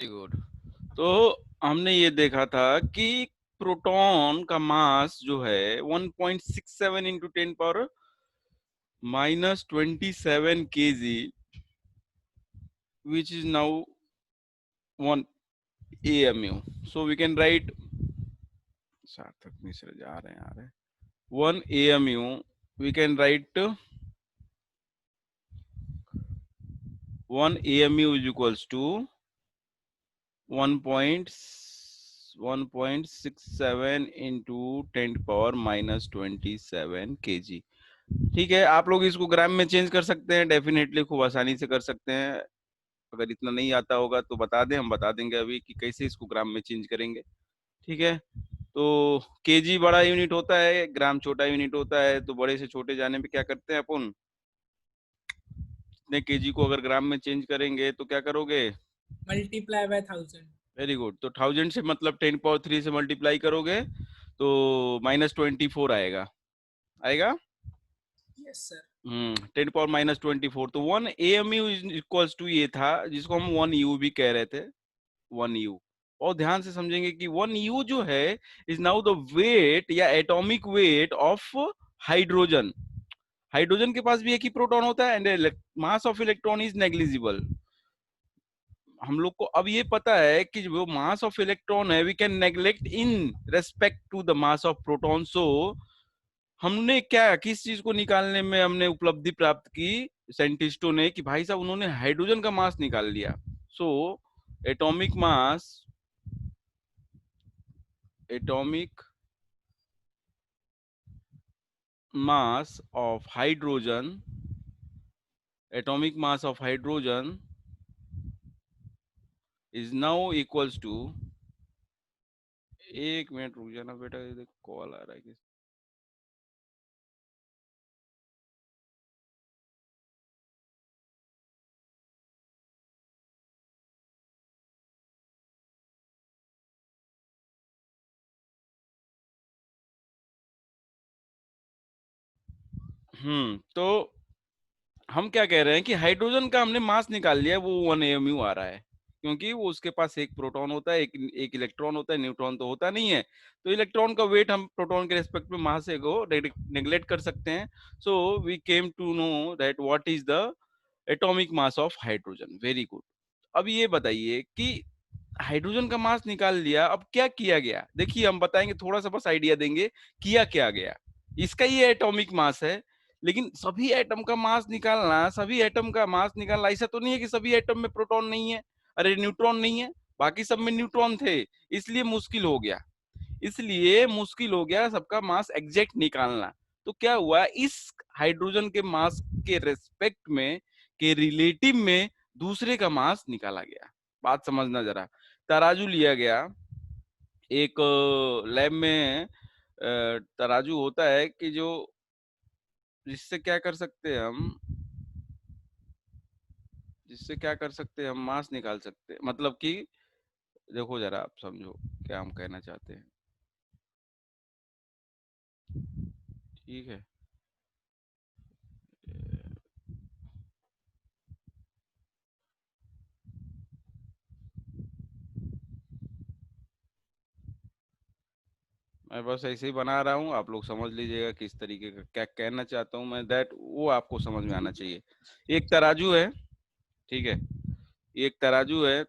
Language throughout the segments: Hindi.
Very good. तो हमने ये देखा था कि प्रोटॉन का मास जो है 1.67 into 10 power -27 kg, which is now 1 AMU. So we can write, सार्थक मिश्र जा रहे हैं आ रहे हैं 1 AMU. We can write 1 AMU is equals to 1.67 into 10 power -27 kg। ठीक है, आप लोग इसको ग्राम में चेंज कर सकते हैं, डेफिनेटली खूब आसानी से कर सकते हैं। अगर इतना नहीं आता होगा तो बता दें, हम बता देंगे अभी कि कैसे इसको ग्राम में चेंज करेंगे। ठीक है, तो केजी बड़ा यूनिट होता है, ग्राम छोटा यूनिट होता है, तो बड़े से छोटे जाने पे क्या करते हैं अपन, इतने केजी को अगर ग्राम में चेंज करेंगे तो क्या करोगे, मल्टीप्लाई बाय 1000। Very good. तो 1000 से मतलब 10 पावर 3 से मल्टीप्लाई करोगे तो -24 आएगा, आएगा। Yes sir. 10 पावर -24, तो 1 AMU इज इक्वल्स टू ये था जिसको हम 1 U भी कह रहे थे, 1 U। और ध्यान से समझेंगे कि 1 U जो है इज नाउ द वेट या atomic weight of hydrogen. Hydrogen के पास भी एक ही प्रोटॉन होता है and mass of electron is negligible. हम लोग को अब ये पता है कि जो मास ऑफ इलेक्ट्रॉन है we can neglect in respect to the mass of proton. So हमने क्या, किस चीज को निकालने में हमने उपलब्धि प्राप्त की साइंटिस्टों ने, कि भाई साहब उन्होंने हाइड्रोजन का मास निकाल लिया। So atomic mass, atomic mass of hydrogen, atomic mass of hydrogen is now equals to, एक मिनट रुक जाना बेटा, कॉल आ रहा है किस। तो हम क्या कह रहे हैं कि हाइड्रोजन का हमने मास निकाल लिया, वो 1 AMU आ रहा है, क्योंकि वो उसके पास एक प्रोटॉन होता है, एक इलेक्ट्रॉन होता है, न्यूट्रॉन तो होता नहीं है। तो इलेक्ट्रॉन का वेट हम प्रोटॉन के रेस्पेक्ट में मास को नेग्लेक्ट कर सकते हैं। So we came to know that what is the atomic mass of hydrogen. Very good. अब ये बताइए कि हाइड्रोजन का मास निकाल लिया, अब क्या किया गया, देखिए हम बताएंगे, थोड़ा सा बस आइडिया देंगे किया क्या गया। इसका ये एटॉमिक मास है, लेकिन सभी एटम का मास निकालना, सभी एटम का मास निकालना, ऐसा तो नहीं है कि सभी एटम में प्रोटॉन नहीं है, अरे न्यूट्रॉन नहीं है, बाकी सब में न्यूट्रॉन थे, इसलिए मुश्किल हो गया, इसलिए मुश्किल हो गया सबका मास एग्जैक्ट निकालना। तो क्या हुआ, इस हाइड्रोजन के मास के रेस्पेक्ट में, के रिलेटिव में दूसरे का मास निकाला गया। बात समझना जरा, तराजू लिया गया, एक लैब में तराजू होता है कि जो, जिससे क्या कर सकते हैं हम, जिससे क्या कर सकते हैं हम, मास निकाल सकते हैं, मतलब कि देखो जरा आप समझो क्या हम कहना चाहते हैं। ठीक है, मैं बस ऐसे ही बना रहा हूँ, आप लोग समझ लीजिएगा किस तरीके का क्या कहना चाहता हूँ मैं, दैट वो आपको समझ में आना चाहिए। एक तराजू है, ठीक है, एक तराजू है,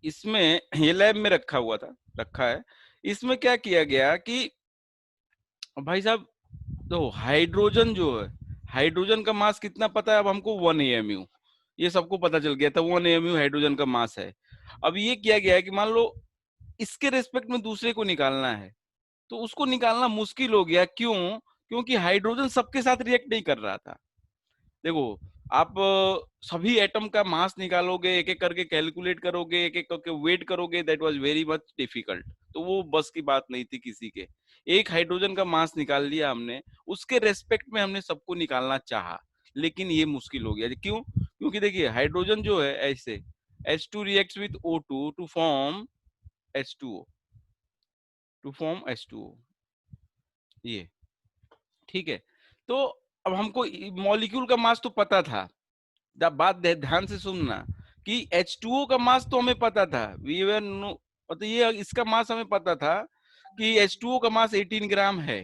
इसमें ये लैब में रखा हुआ था, रखा है, इसमें क्या किया गया कि भाई साहब, तो हाइड्रोजन जो है, हाइड्रोजन का मास कितना पता है अब हमको, 1 AMU, ये सबको पता चल गया था 1 AMU हाइड्रोजन का मास है। अब ये किया गया है कि मान लो इसके रेस्पेक्ट में दूसरे को निकालना है, तो उसको निकालना मुश्किल हो गया, क्यों, क्योंकि हाइड्रोजन सबके साथ रिएक्ट नहीं कर रहा था। देखो, आप सभी एटम का मास निकालोगे, एक एक करके कैलकुलेट करोगे, एक एक करके वेट करोगे, that was very much difficult, तो वो बस की बात नहीं थी किसी के। एक हाइड्रोजन का मास निकाल लिया हमने, उसके रेस्पेक्ट में हमने सबको निकालना चाहा, लेकिन ये मुश्किल हो गया। क्यों, क्योंकि देखिए हाइड्रोजन जो है ऐसे, H2 reacts with O2 to form H2O, to form H2O, ये, ठीक है। तो अब हमको मॉलिक्यूल का मास तो पता था, जब बात ध्यान से सुनना, कि H2O का मास तो हमें पता था, वी वर नो, मतलब ये इसका मास हमें पता था कि H2O का मास 18 ग्राम है,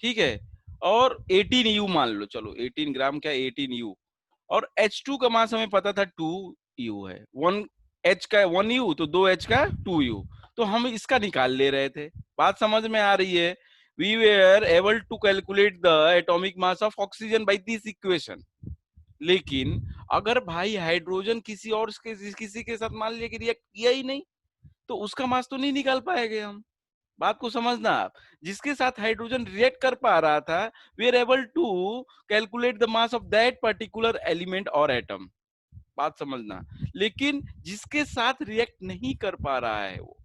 ठीक है, और 18 यू मान लो, चलो 18 ग्राम क्या 18 यू, और H2 का मास हमें पता था 2 यू है, 1 H का 1 यू तो 2 H का 2 यू, तो हम इसका निकाल ले रहे थे। बात समझ में आ रही है? We were able to calculate the atomic mass of oxygen by this equation. लेकिन अगर भाई हाइड्रोजन किसी के साथ मान लिया कि रिएक्ट किया ही नहीं, तो उसका मास तो नहीं निकाल पाएंगे हम। बात को समझना आप, जिसके साथ हाइड्रोजन रिएक्ट कर पा रहा था, we are able to calculate the mass of that particular element और एटम। बात समझना, लेकिन जिसके साथ रिएक्ट नहीं कर पा रहा है वो,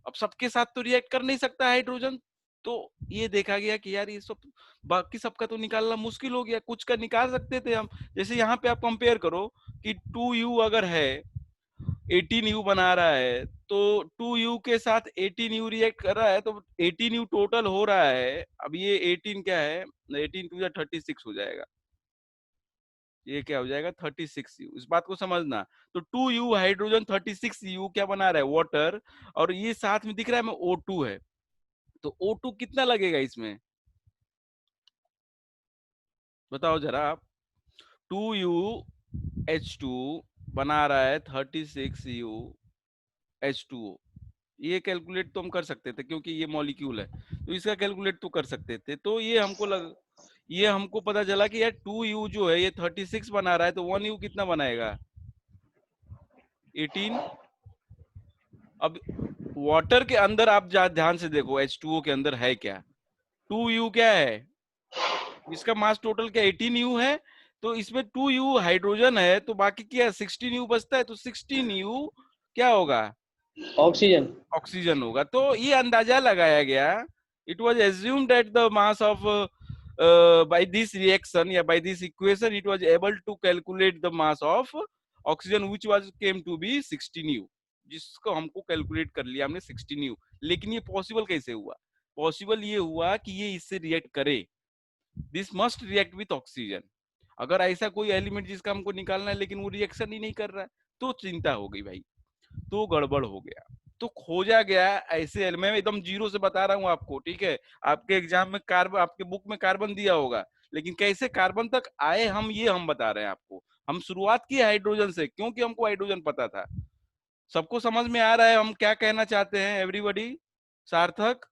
अब सबके साथ तो रिएक्ट कर नहीं सकता हाइड्रोजन, तो ये देखा गया कि यार ये सब बाकी सबका तो निकालना मुश्किल हो गया, कुछ का निकाल सकते थे हम। जैसे यहाँ पे आप कंपेयर करो कि 2u अगर है, 18u बना रहा है, तो 2u के साथ 18u रिएक्ट कर रहा है, तो 18u टोटल हो रहा है। अब ये 18 क्या है, 18 टू 36 हो जाएगा, ये क्या हो जाएगा 36u, इस बात को समझना। तो 2u हाइड्रोजन 36u क्या बना रहा है, वाटर, और ये साथ में दिख रहा है में O2 है, तो O2 कितना लगेगा इसमें, बताओ जरा आप। 2u बना रहा है 36u, ये कैलकुलेट तो हम कर सकते थे क्योंकि ये मॉलिक्यूल है, तो इसका कैलकुलेट तो कर सकते थे। तो ये हमको पता चला कि यार 2u जो है ये 36 बना रहा है, तो 1u कितना बनाएगा, 18। अब वाटर के अंदर आप ध्यान से देखो, H2O के अंदर है क्या, 2u क्या है, इसका मास टोटल क्या 18u है, तो इसमें 2u हाइड्रोजन है, तो बाकी क्या 16u बचता है, तो 16u क्या होगा, ऑक्सीजन। ऑक्सीजन होगा। तो ये अंदाजा लगाया गया, it was assumed that the mass of by this reaction या by this equation it was able to calculate the mass of oxygen which was came to be 16u, जिसको हमको कैलकुलेट कर लिया हमने 16u। लेकिन ये पॉसिबल कैसे हुआ, पॉसिबल ये हुआ कि ये इससे रिएक्ट करे, this must react with oxygen. अगर ऐसा कोई एलिमेंट जिसका हमको निकालना है लेकिन वो रिएक्शन ही नहीं कर रहा है, तो चिंता हो गई भाई, तो गड़बड़ हो गया, तो खोजा गया ऐसे मैं एकदम जीरो से बता रहा हूँ आपको, ठीक है। आपके एग्जाम में कार्बन, आपके बुक में कार्बन दिया होगा, लेकिन कैसे कार्बन तक आए हम, ये हम बता रहे हैं आपको। हम शुरुआत की हाइड्रोजन से क्योंकि हमको हाइड्रोजन पता था। सबको समझ में आ रहा है हम क्या कहना चाहते हैं, एवरीबॉडी? सार्थक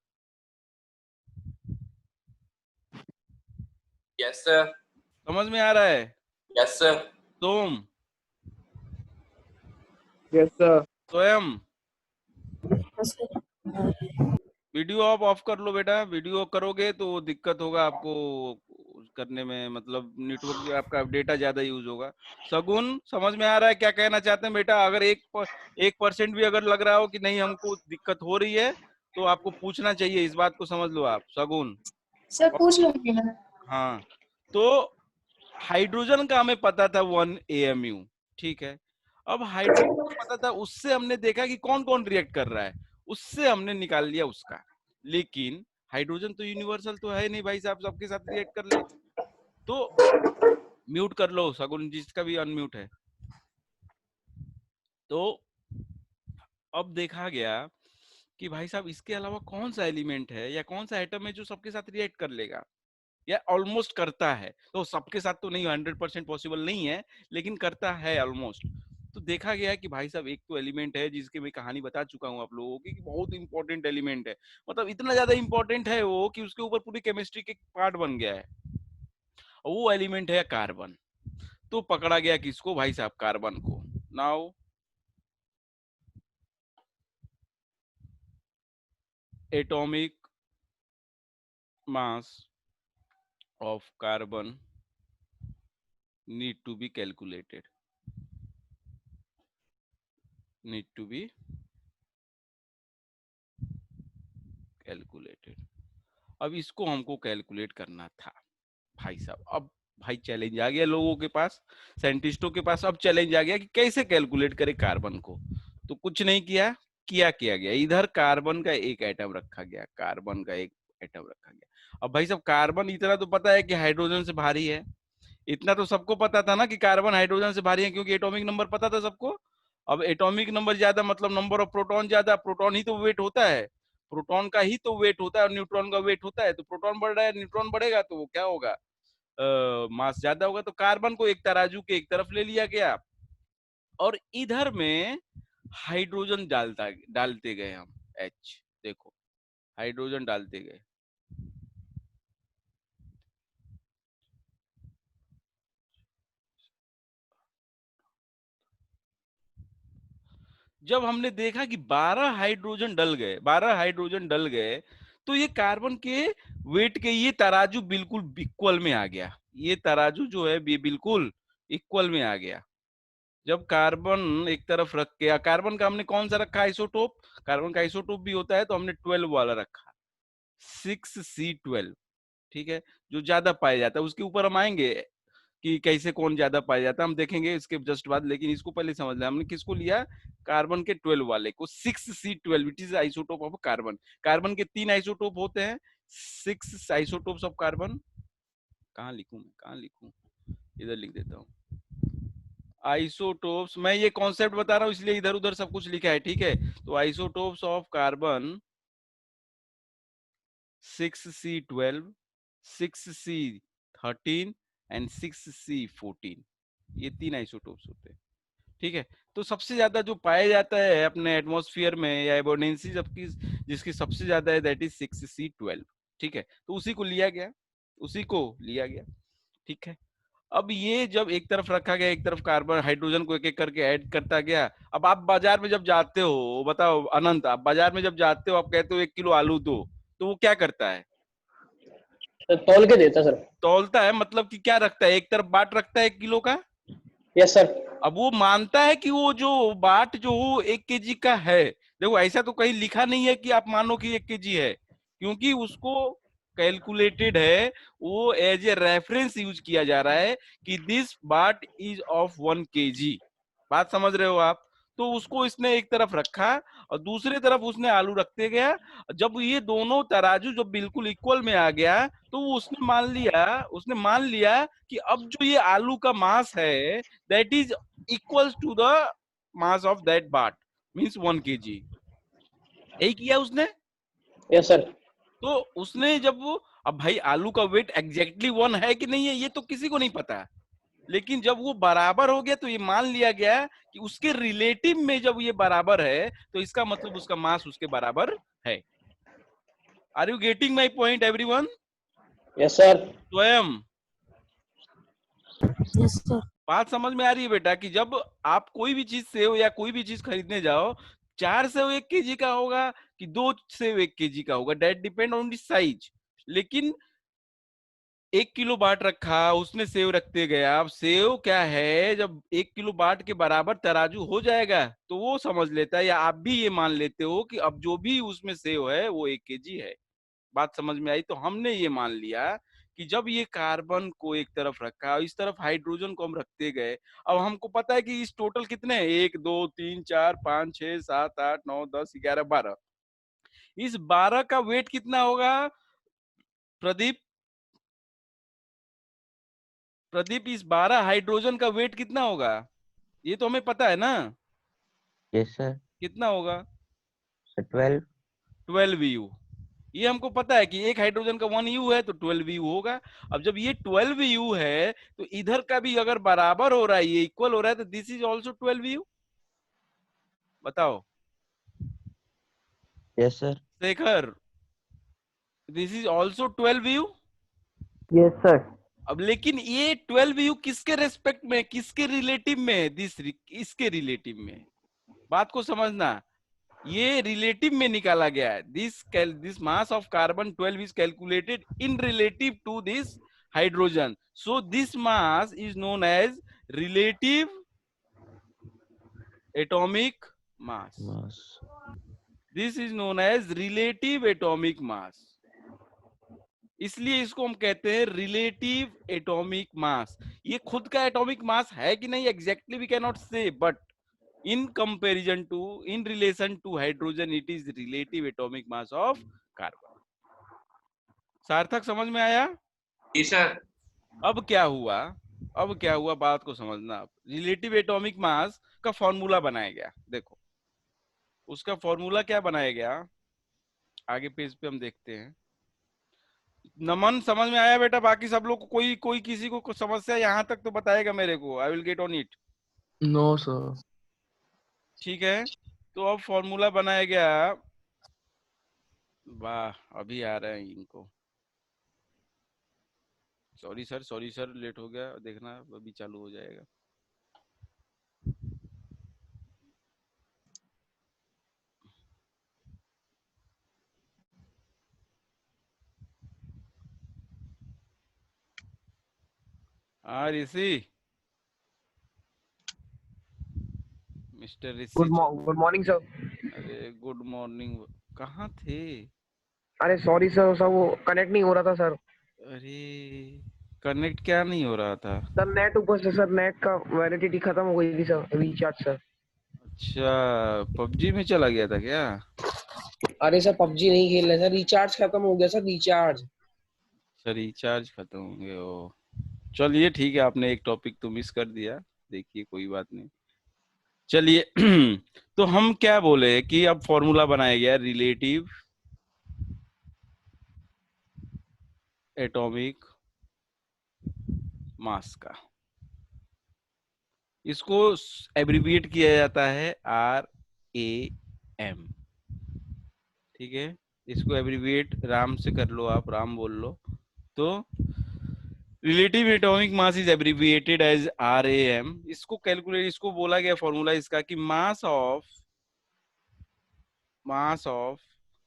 यस सर। समझ में आ रहा है? Yes sir. Som, yes sir. Swayam, video आप ऑफ कर लो बेटा, वीडियो करोगे तो दिक्कत होगा आपको करने में, मतलब नेटवर्क पे आपका डेटा ज्यादा यूज होगा। सगुन समझ में आ रहा है क्या कहना चाहते हैं बेटा? अगर 1% भी अगर लग रहा हो कि नहीं हमको दिक्कत हो रही है, तो आपको पूछना चाहिए, इस बात को समझ लो आप। सगुन सर पूछ लूंगी मैं। हाँ, तो हाइड्रोजन का हमें पता था 1 AMU, ठीक है। अब हाइड्रोजन का पता था, उससे हमने देखा कि कौन कौन रिएक्ट कर रहा है, उससे हमने निकाल लिया उसका। लेकिन हाइड्रोजन तो यूनिवर्सल तो है नहीं भाई साहब, सबके साथ रिएक्ट कर ले। तो म्यूट कर लो सगुन, जिसका भी अनम्यूट है। तो अब देखा गया कि भाई साहब इसके अलावा कौन सा एलिमेंट है या कौन सा एटम है जो सबके साथ रिएक्ट कर लेगा या ऑलमोस्ट करता है। तो सबके साथ तो नहीं, 100% पॉसिबल नहीं है, लेकिन करता है ऑलमोस्ट। तो देखा गया कि भाई साहब एक तो एलिमेंट है जिसकी मैं कहानी बता चुका हूँ आप लोगों की, कि बहुत इंपॉर्टेंट एलिमेंट है, मतलब इतना ज्यादा इंपॉर्टेंट है वो कि उसके ऊपर पूरी केमिस्ट्री के पार्ट बन गया है। वो एलिमेंट है कार्बन। तो पकड़ा गया किसको भाई साहब, कार्बन को। Now atomic mass of carbon need to be calculated, need to be calculated। अब इसको हमको कैलकुलेट करना था भाई साहब। अब भाई चैलेंज आ गया लोगों के पास, साइंटिस्टों के पास, अब चैलेंज आ गया कि कैसे कैलकुलेट करें कार्बन को। तो कुछ नहीं किया गया, इधर कार्बन का एक एटम रखा गया, कार्बन का एक एटम रखा गया। अब भाई साहब कार्बन इतना तो पता है कि हाइड्रोजन से भारी है, इतना तो सबको पता था ना कि कार्बन हाइड्रोजन से भारी है, क्योंकि एटॉमिक नंबर पता था सबको। अब एटॉमिक नंबर ज्यादा मतलब नंबर ऑफ प्रोटॉन ज्यादा, प्रोटॉन ही तो वेट होता है, प्रोटॉन का ही तो वेट होता है और न्यूट्रॉन का वेट होता है। तो प्रोटॉन बढ़ रहा है, न्यूट्रॉन बढ़ेगा तो वो क्या होगा, मास ज्यादा होगा। तो कार्बन को एक तराजू के एक तरफ ले लिया गया और इधर में हाइड्रोजन डालते गए हम, H देखो हाइड्रोजन डालते गए। जब हमने देखा कि 12 हाइड्रोजन डल गए, तो ये कार्बन के वेट के ये तराजू बिल्कुल इक्वल में आ गया। ये तराजू जो है ये बिल्कुल इक्वल में आ गया। जब कार्बन एक तरफ रख के, कार्बन का हमने कौन सा रखा आइसोटोप, कार्बन का आइसोटोप भी होता है तो हमने 12 वाला रखा, 6C12, ठीक है, जो ज्यादा पाया जाता है। उसके ऊपर हम आएंगे कि कैसे कौन ज्यादा पाया जाता है, हम देखेंगे इसके जस्ट बाद। लेकिन इसको पहले समझ लें, हमने किसको लिया, कार्बन के 12 वाले को, 6C12, it is isotope of carbon. Carbon के 3 आइसोटोप होते हैं, 6 आइसोटोप्स ऑफ कार्बन। कहाँ लिखूं मैं, कहाँ लिखूं, इधर लिख देता हूँ आइसोटोप्स। मैं ये कॉन्सेप्ट बता रहा हूँ इसलिए इधर उधर सब कुछ लिखा है, ठीक है। तो isotopes of carbon 6C12, 6C13 and 6C14, ये 3 आइसोटोप्स होते हैं, ठीक है। तो सबसे ज्यादा जो पाया जाता है अपने एटमॉस्फेयर में या एबोनेंसी जबकि जिसकी सबसे ज्यादा है दैट इज 6C12, ठीक है। तो उसी को लिया गया, ठीक है। अब ये जब एक तरफ रखा गया, एक तरफ कार्बन हाइड्रोजन को एक एक करके ऐड करता गया। अब आप बाजार में जब जाते हो, बताओ अनंत, आप बाजार में जब जाते हो, आप कहते हो 1 किलो आलू दो, तो वो क्या करता है, सर तौल के देता सर। तौलता है, मतलब कि क्या रखता है, एक तरफ बाट रखता है 1 किलो का। Yes sir. अब वो मानता है कि वो जो बाट जो 1 केजी का है। देखो ऐसा तो कहीं लिखा नहीं है कि आप मानो कि 1 केजी है, क्योंकि उसको कैलकुलेटेड है, वो एज ए रेफरेंस यूज किया जा रहा है कि दिस बाट इज ऑफ 1 केजी। बात समझ रहे हो आप। तो उसको इसने एक तरफ रखा और दूसरी तरफ उसने आलू रखते गया। जब ये दोनों तराजू जब बिल्कुल इक्वल में आ गया, तो वो उसने मान लिया कि अब जो ये आलू का मास है that is equals to the mass of that बाट, मींस 1 केजी। यही किया उसने। Yes sir. तो उसने जब वो, अब भाई आलू का वेट एग्जैक्टली 1 है कि नहीं है ये तो किसी को नहीं पता, लेकिन जब वो बराबर हो गया तो ये मान लिया गया कि उसके रिलेटिव में जब ये बराबर है तो इसका मतलब उसका मास उसके बराबर है। Are you getting my point everyone? Yes sir. स्वयं Yes, sir. बात समझ में आ रही है बेटा कि जब आप कोई भी चीज सेव या कोई भी चीज खरीदने जाओ, 4 सेव 1 केजी का होगा कि 2 सेव 1 केजी का होगा, that depend on the size. लेकिन 1 किलो बाट रखा, उसने सेव रखते गया। अब सेव क्या है, जब 1 किलो बाट के बराबर तराजू हो जाएगा तो वो समझ लेता है, या आप भी ये मान लेते हो कि अब जो भी उसमें सेव है वो 1 केजी है। बात समझ में आई। तो हमने ये मान लिया कि जब ये कार्बन को एक तरफ रखा और इस तरफ हाइड्रोजन को हम रखते गए, अब हमको पता है कि इस टोटल कितने हैं, 1 2 3 4 5 6 7 8 9 10 11 12। इस 12 का वेट कितना होगा प्रदीप? प्रदीप इस 12 हाइड्रोजन का वेट कितना होगा, ये तो हमें पता है ना। Yes sir. कितना होगा? 12। 12 यू। ये हमको पता है कि एक हाइड्रोजन का 1 यू है तो 12 यू होगा। अब जब ये 12 यू है तो इधर का भी अगर बराबर हो रहा है, ये इक्वल हो रहा है, तो दिस इज ऑल्सो 12 यू। बताओ yes sir. Shekhar, this is also 12 you. Yes sir. अब लेकिन ये 12 यू किसके रेस्पेक्ट में, किसके रिलेटिव में, इसके रिलेटिव में। बात को समझना, ये रिलेटिव में निकाला गया है। This mass of carbon 12 is calculated in relative to this hydrogen, so this mass is known as relative atomic mass. This is known as relative atomic mass, इसलिए इसको हम कहते हैं रिलेटिव एटॉमिक मास। ये खुद का एटॉमिक मास है कि नहीं एग्जैक्टली वी कैन नॉट से, but in comparison to, in relation to hydrogen, it is relative atomic mass of carbon। सार्थक समझ में आया? जी सर। अब क्या हुआ अब क्या हुआ बात को समझना आप। रिलेटिव एटॉमिक मास का फॉर्मूला बनाया गया, देखो उसका फॉर्मूला क्या बनाया गया, आगे पेज पे हम देखते हैं। नमन समझ में आया बेटा? बाकी सब लोग को कोई कोई किसी को कुछ समस्या यहाँ तक तो बताएगा मेरे को, I will get on it. No sir. ठीक है, तो अब फॉर्मूला बनाया गया। वाह, अभी आ रहे हैं इनको। सॉरी सर लेट हो गया, देखना अभी चालू हो जाएगा। हाँ Rishi, mister Rishi. Good morning sir. अरे गुड मॉर्निंग, कहाँ थे? अरे सॉरी सर, वो कनेक्ट नहीं हो रहा था सर। अरे कनेक्ट क्या नहीं हो रहा था? सर नेट ऊपर से सर, नेट का वैलिडिटी खत्म हो गई थी सर, रिचार्ज सर। अच्छा, पबजी में चला गया था क्या? अरे सर पबजी नहीं खेल रहे सर, रिचार्ज खत्म हो गया सर, रिचार्ज। अच्छा, रिचार्ज खत्म हो गया ओ। चलिए ठीक है, आपने एक टॉपिक तो मिस कर दिया, देखिए कोई बात नहीं। चलिए तो हम क्या बोले कि अब फॉर्मूला बनाया गया रिलेटिव एटॉमिक मास का। इसको एब्रिविएट किया जाता है RAM। ठीक है, इसको एब्रिविएट राम से कर लो, आप राम बोल लो। तो relative atomic mass is abbreviated as RAM। इसको कैलकुलेट, इसको बोला गया फॉर्मूला इसका कि mass of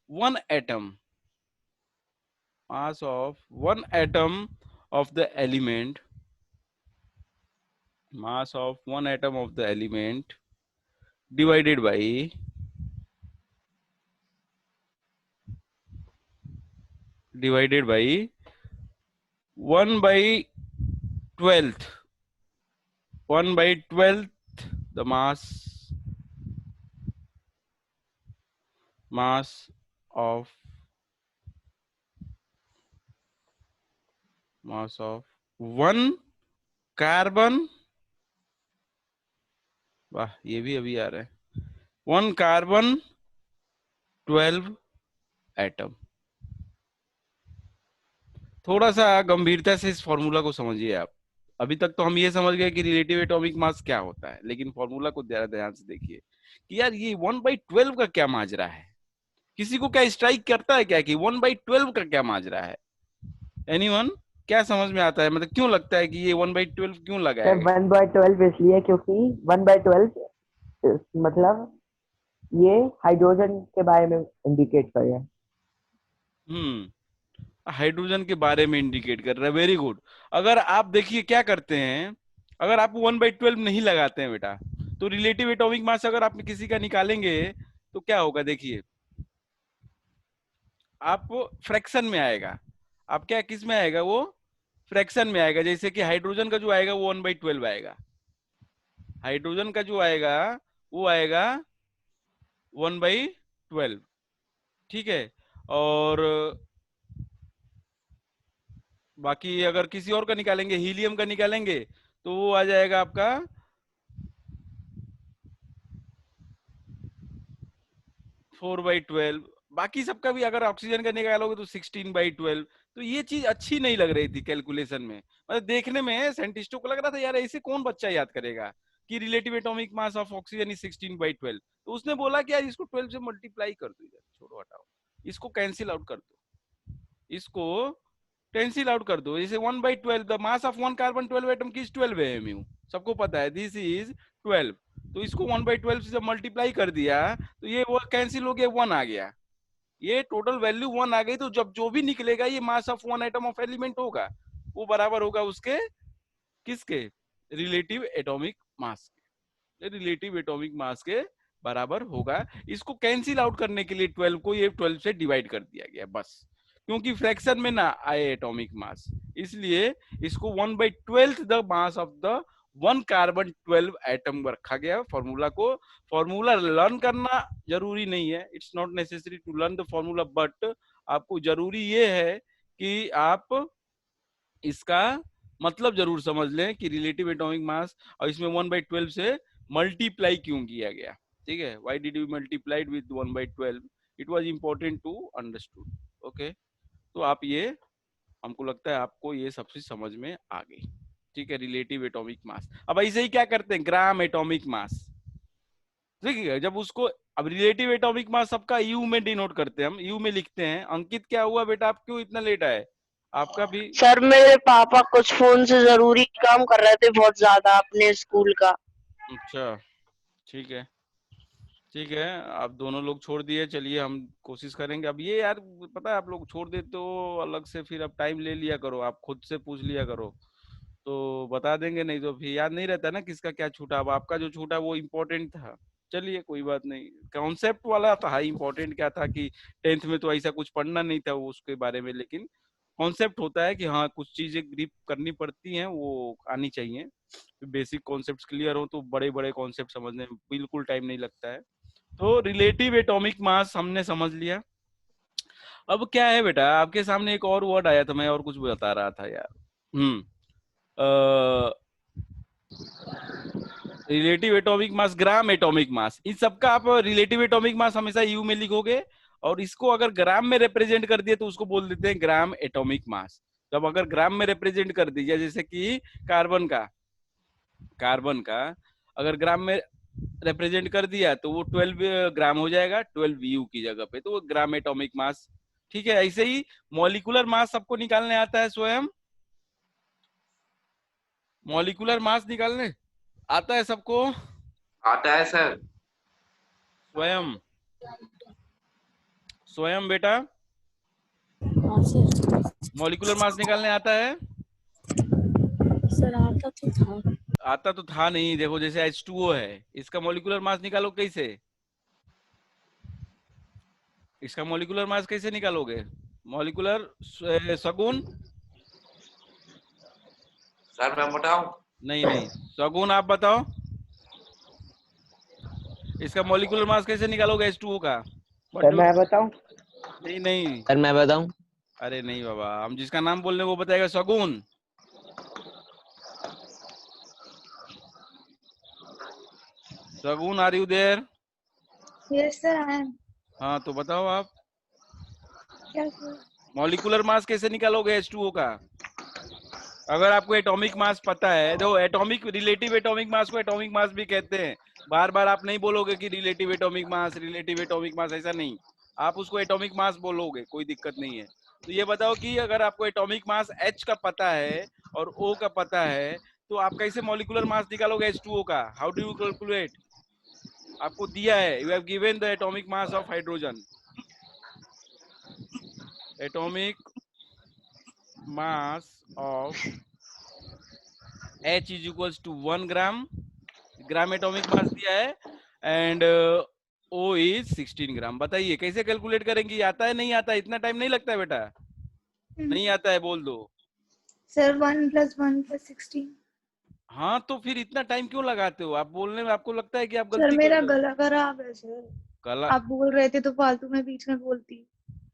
one atom, mass of one atom of the element, mass of one atom of the element divided by 1 by 12th, 1 by 12th the mass of one carbon. वाह, ये भी अभी आ रहा है। 1 कार्बन 12 एटम। थोड़ा सा गंभीरता से इस फॉर्मूला को समझिए आप। अभी तक तो हम ये समझ गए कि रिलेटिव एटॉमिक मास क्या होता है, लेकिन फॉर्मूला को जरा ध्यान से देखिए कि यार ये 1/12 का क्या माजरा है। किसी को क्या स्ट्राइक करता है क्या कि 1/12 का क्या माजरा है? एनीवन, क्या समझ में आता है? मतलब क्यों लगता है कि ये 1/12 क्यों लगाया सर गया? 1/12 इसलिए क्योंकि 1/12 मतलब ये हाइड्रोजन के बारे में इंडिकेट कर रहा है। हाइड्रोजन के बारे में इंडिकेट कर रहा है, वेरी गुड। अगर आप देखिए क्या करते हैं, अगर आप 1/12 नहीं लगाते हैं बेटा, तो रिलेटिव एटॉमिक मास अगर आप किसी का निकालेंगे तो क्या होगा, देखिए आप फ्रैक्शन में आएगा। आप क्या, किस में आएगा? वो फ्रैक्शन में आएगा। जैसे कि हाइड्रोजन का जो आएगा वो 1/12 आएगा, हाइड्रोजन का जो आएगा वो आएगा 1/12। ठीक है, और बाकी अगर किसी और का निकालेंगे, हीलियम का निकालेंगे, तो वो आ जाएगा आपका 4/12। बाकी सबका भी अगर ऑक्सीजन का निकालोगे तो 16/12। तो ये चीज अच्छी नहीं लग रही थी कैलकुलेशन में, मतलब देखने में साइंटिस्टों को लग रहा था यार ऐसे कौन बच्चा याद करेगा कि relative atomic mass of oxygen is 16/12। तो उसने बोला कि यार इसको 12 से मल्टीप्लाई कर दो, इधर छोड़ो हटाओ, इसको कैंसिल आउट कर दो, इसको कैंसिल आउट कर दो। जैसे 1/12 the mass of one carbon 12 atom की 12 AMU, सबको पता है दिस इज 12। तो इसको 1/12 से जब मल्टीप्लाई कर दिया तो ये वो कैंसिल हो गया, 1 आ गया, ये टोटल वैल्यू 1 आ गई। तो जब जो भी निकलेगा ये मास of one atom of element होगा, वो बराबर होगा उसके, किसके? रिलेटिव एटॉमिक मास के, रिलेटिव एटॉमिक मास के बराबर होगा। इसको कैंसिल आउट करने के लिए 12 को ये 12 से डिवाइड कर दिया गया बस, क्योंकि फ्रैक्शन में ना आए एटॉमिक मास, इसलिए इसको 1/12 the mass of the one carbon 12 atom रखा गया फॉर्मूला को। फॉर्मूला लर्न करना जरूरी नहीं है, it's not necessary to learn the formula, but आपको जरूरी ये है कि आप इसका मतलब जरूर समझ लें कि रिलेटिव एटॉमिक मास, और इसमें 1/12 से मल्टीप्लाई क्यों किया गया, ठीक है, why did we multiplied with 1/12, it was important to understood, okay. तो आप ये, हमको लगता है आपको ये सब चीज समझ में आ गई, ठीक है, रिलेटिव एटॉमिक मास। अब ऐसे ही क्या करते हैं, ग्राम एटॉमिक मास, ठीक है, जब उसको, अब रिलेटिव एटॉमिक मास सबका यू में डिनोट करते हैं, हम यू में लिखते हैं। अंकित क्या हुआ बेटा, आप क्यों इतना लेट आए, आपका भी? सर मेरे पापा कुछ फोन से जरूरी काम कर रहे थे बहुत ज्यादा अपने स्कूल का। अच्छा, ठीक है, ठीक है, आप दोनों लोग छोड़ दिए, चलिए हम कोशिश करेंगे। अब ये यार पता है, आप लोग छोड़ देते हो अलग से, फिर अब टाइम ले लिया करो, आप खुद से पूछ लिया करो तो बता देंगे, नहीं तो फिर याद नहीं रहता ना किसका क्या छूटा। अब आपका जो छूटा वो इम्पोर्टेंट था, चलिए कोई बात नहीं। कॉन्सेप्ट वाला था, हाई इम्पोर्टेंट क्या था कि 10th में तो ऐसा कुछ पढ़ना नहीं था वो उसके बारे में, लेकिन कॉन्सेप्ट होता है कि हाँ कुछ चीजें ग्रिप करनी पड़ती हैं, वो आनी चाहिए। बेसिक कॉन्सेप्ट क्लियर हो तो बड़े बड़े कॉन्सेप्ट समझने में बिल्कुल टाइम नहीं लगता है। तो रिलेटिव एटॉमिक मास हमने समझ लिया। अब क्या है बेटा, आपके सामने एक और वर्ड आया था, मैं और कुछ बता रहा था यार। Relative atomic mass, gram atomic mass, इन सबका आप रिलेटिव एटॉमिक मास हमेशा यू में लिखोगे, और इसको अगर ग्राम में रिप्रेजेंट कर दिए तो उसको बोल देते हैं ग्राम एटॉमिक मास। जब अगर ग्राम में रिप्रेजेंट कर दीजिए, जैसे कि कार्बन का अगर ग्राम में रिप्रेजेंट कर दिया तो वो 12 ग्राम हो जाएगा, 12 यू की जगह पे, तो वो ग्राम एटॉमिक मास, ठीक है। ऐसे ही मॉलिक्यूलर मास सबको निकालने आता है स्वयं, मॉलिक्यूलर मास निकालने आता है सबको? आता है सर। स्वयं, स्वयं बेटा हाँ सर। मॉलिक्यूलर मास निकालने आता है? सर आता तो था। आता तो था नहीं, देखो जैसे H2O है, इसका मॉलिक्यूलर मास निकालो कैसे, इसका मॉलिक्यूलर मास कैसे निकालोगे, मॉलिक्यूलर सगुण? सर मैं बताऊं? नहीं नहीं, सगुण आप बताओ, इसका मॉलिक्यूलर मास कैसे निकालोगे H2O का? सर मैं बताऊं? नहीं नहीं, सर मैं बताऊं? अरे नहीं बाबा, हम जिसका नाम बोल रहे हैं वो बताएगा Sagun. Sagun, are you there? Yes sir I am. हाँ तो बताओ आप, क्या सर? मॉलिक्यूलर मास कैसे निकालोगे H2O का? अगर आपको एटॉमिक मास पता है, तो एटॉमिक, रिलेटिव एटॉमिक मास को एटॉमिक मास भी कहते हैं। बार बार आप नहीं बोलोगे कि रिलेटिव एटॉमिक मास, रिलेटिव एटॉमिक मास, ऐसा नहीं, आप उसको एटॉमिक मास बोलोगे, कोई दिक्कत नहीं है। तो ये बताओ कि अगर आपको एटॉमिक मास H का पता है और O का पता है, तो आप कैसे मॉलिक्यूलर मास निकालोगे H2O का? How do you calculate? आपको दिया है, you have given the atomic mass of hydrogen, atomic mass of H is equals to 1 gram, gram atomic mass दिया है, एंड O इज 16 ग्राम। बताइए कैसे कैलकुलेट करेंगे, आता है नहीं आता है? इतना टाइम नहीं लगता है बेटा, नहीं आता है बोल दो। सर 1 + 1 + 16। हाँ तो फिर इतना टाइम क्यों लगाते हो आप बोलने में? आपको लगता है कि आप सर गलती कर मेरा रहे हो? गला खराब है सर। गला, आप बोल रहे थे तो फालतू में बीच में बोलती।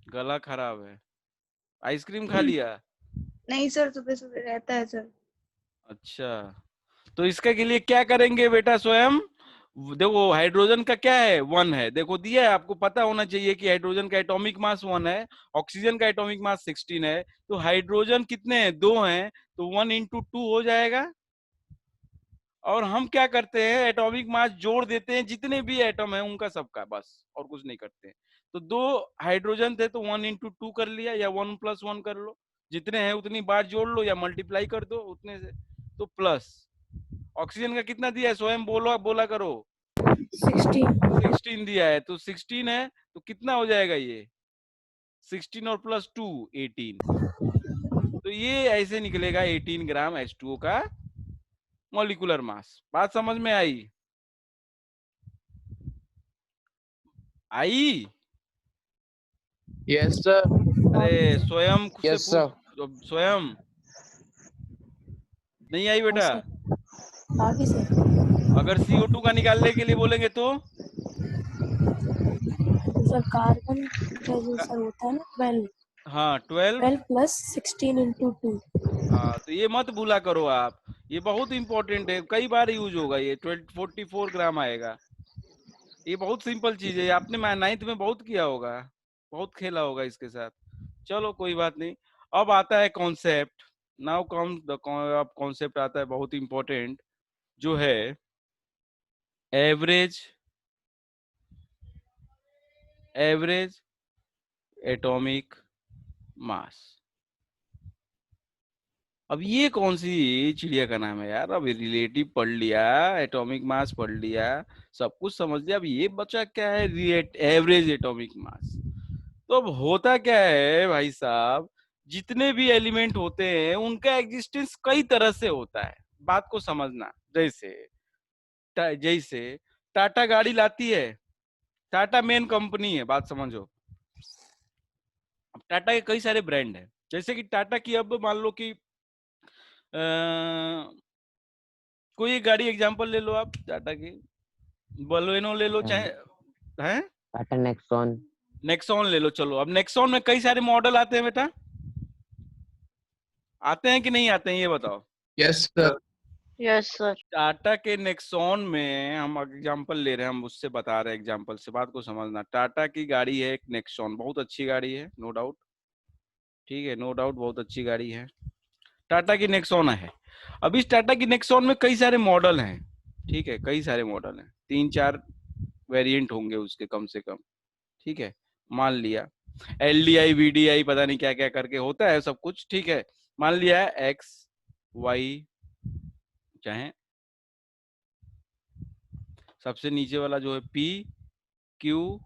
गला खराब है, आइसक्रीम खा लिया? नहीं सर, सुबह सुबह रहता है सर। अच्छा, तो इसके के लिए क्या करेंगे बेटा स्वयं? देखो हाइड्रोजन का क्या है, 1 है, देखो दिया है, आपको पता होना चाहिए कि हाइड्रोजन का एटॉमिक मास 1 है, ऑक्सीजन का एटॉमिक मास 16 है, तो हाइड्रोजन कितने हैं, 2 हैं, तो 1 × 2 हो जाएगा। और हम क्या करते हैं, एटॉमिक मास जोड़ देते हैं, जितने भी एटम है उनका सबका, बस और कुछ नहीं करते हैं। तो 2 हाइड्रोजन थे तो 1 × 2 कर लिया, या 1 + 1 कर लो, जितने हैं उतनी बार जोड़ लो या मल्टीप्लाई कर दो उतने से, तो प्लस। ऑक्सीजन का कितना दिया है स्वयं बोलो, बोला करो? 16 दिया है, तो 16 है तो कितना हो जाएगा ये, 16 और +2 18, तो ये ऐसे निकलेगा 18 ग्राम H2O का मॉलिक्यूलर मास। बात समझ में आई? आई? Yes sir. अरे स्वयं से यस सर। पूछ, स्वयं नहीं आई बेटा? आगे सर। अगर CO2 का निकालने के लिए बोलेंगे तो सर कार्बन का जो सर होता है ना 12, हाँ 12। 12 plus 16 into 2. हाँ तो ये मत भूला करो आप, ये बहुत इंपॉर्टेंट है, कई बार यूज होगा ये। 44 ग्राम आएगा। ये बहुत सिंपल चीज है, आपने 9th में बहुत किया होगा, बहुत खेला होगा इसके साथ। चलो कोई बात नहीं। अब आता है कॉन्सेप्ट। नाउ कम अब कॉन्सेप्ट आता है बहुत इंपॉर्टेंट, जो है एवरेज एटॉमिक मास। अब ये कौन सी चिड़िया का नाम है यार? अब रिलेटिव पढ़ लिया, एटॉमिक मास पढ़ लिया, सब कुछ समझ लिया, अब ये बचा क्या है? Average atomic mass. तो अब होता क्या है भाई साहब, जितने भी एलिमेंट होते हैं उनका एग्जिस्टेंस कई तरह से होता है, बात को समझना। जैसे टाटा गाड़ी लाती है, टाटा मेन कंपनी है, बात समझो। अब टाटा के कई सारे ब्रांड है, जैसे कि टाटा की, अब मान लो कि कोई एक गाड़ी एग्जांपल ले लो आप, टाटा की बलेनो ले लो, चाहे है टाटा नेक्सॉन। नेक्सॉन ले लो। चलो अब नेक्सॉन में कई सारे मॉडल आते हैं बेटा, आते हैं कि नहीं आते हैं, ये बताओ। Yes sir. Yes sir. Tata के नेक्सॉन में हम एग्जांपल ले रहे हैं, हम उससे बता रहे हैं एग्जांपल से, बात को समझना। टाटा की गाड़ी है एक नेक्सॉन, बहुत अच्छी गाड़ी है, नो डाउट, ठीक है, नो डाउट, बहुत अच्छी गाड़ी है, टाटा की नेक्सॉन है। अब इस टाटा की नेक्सॉन में कई सारे मॉडल हैं, ठीक है, कई सारे मॉडल हैं, 3-4 वेरिएंट होंगे उसके कम से कम, ठीक है। मान लिया LDI VDI पता नहीं क्या क्या करके होता है सब कुछ, ठीक है। मान लिया X Y, चाहे सबसे नीचे वाला जो है PQ